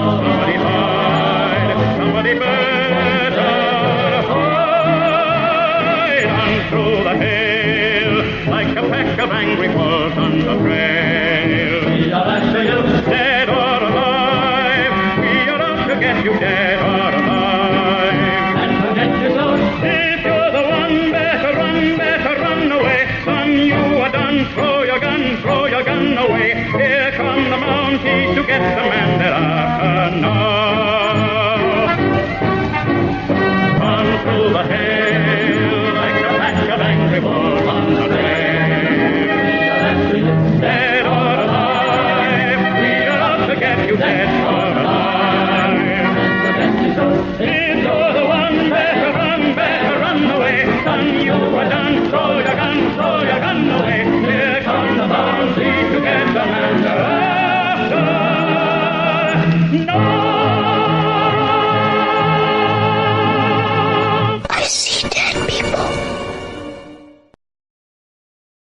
Because somebody hide, somebody better hide on through the hail, like a pack of angry wolves on the trail. We are after you, dead or alive. We are out to get you, dead or alive. And forget your soul. If you're the one, better run away. Son, you are done. Throw your gun away. Here come the Mounties to get the man that after now. Run through the hail.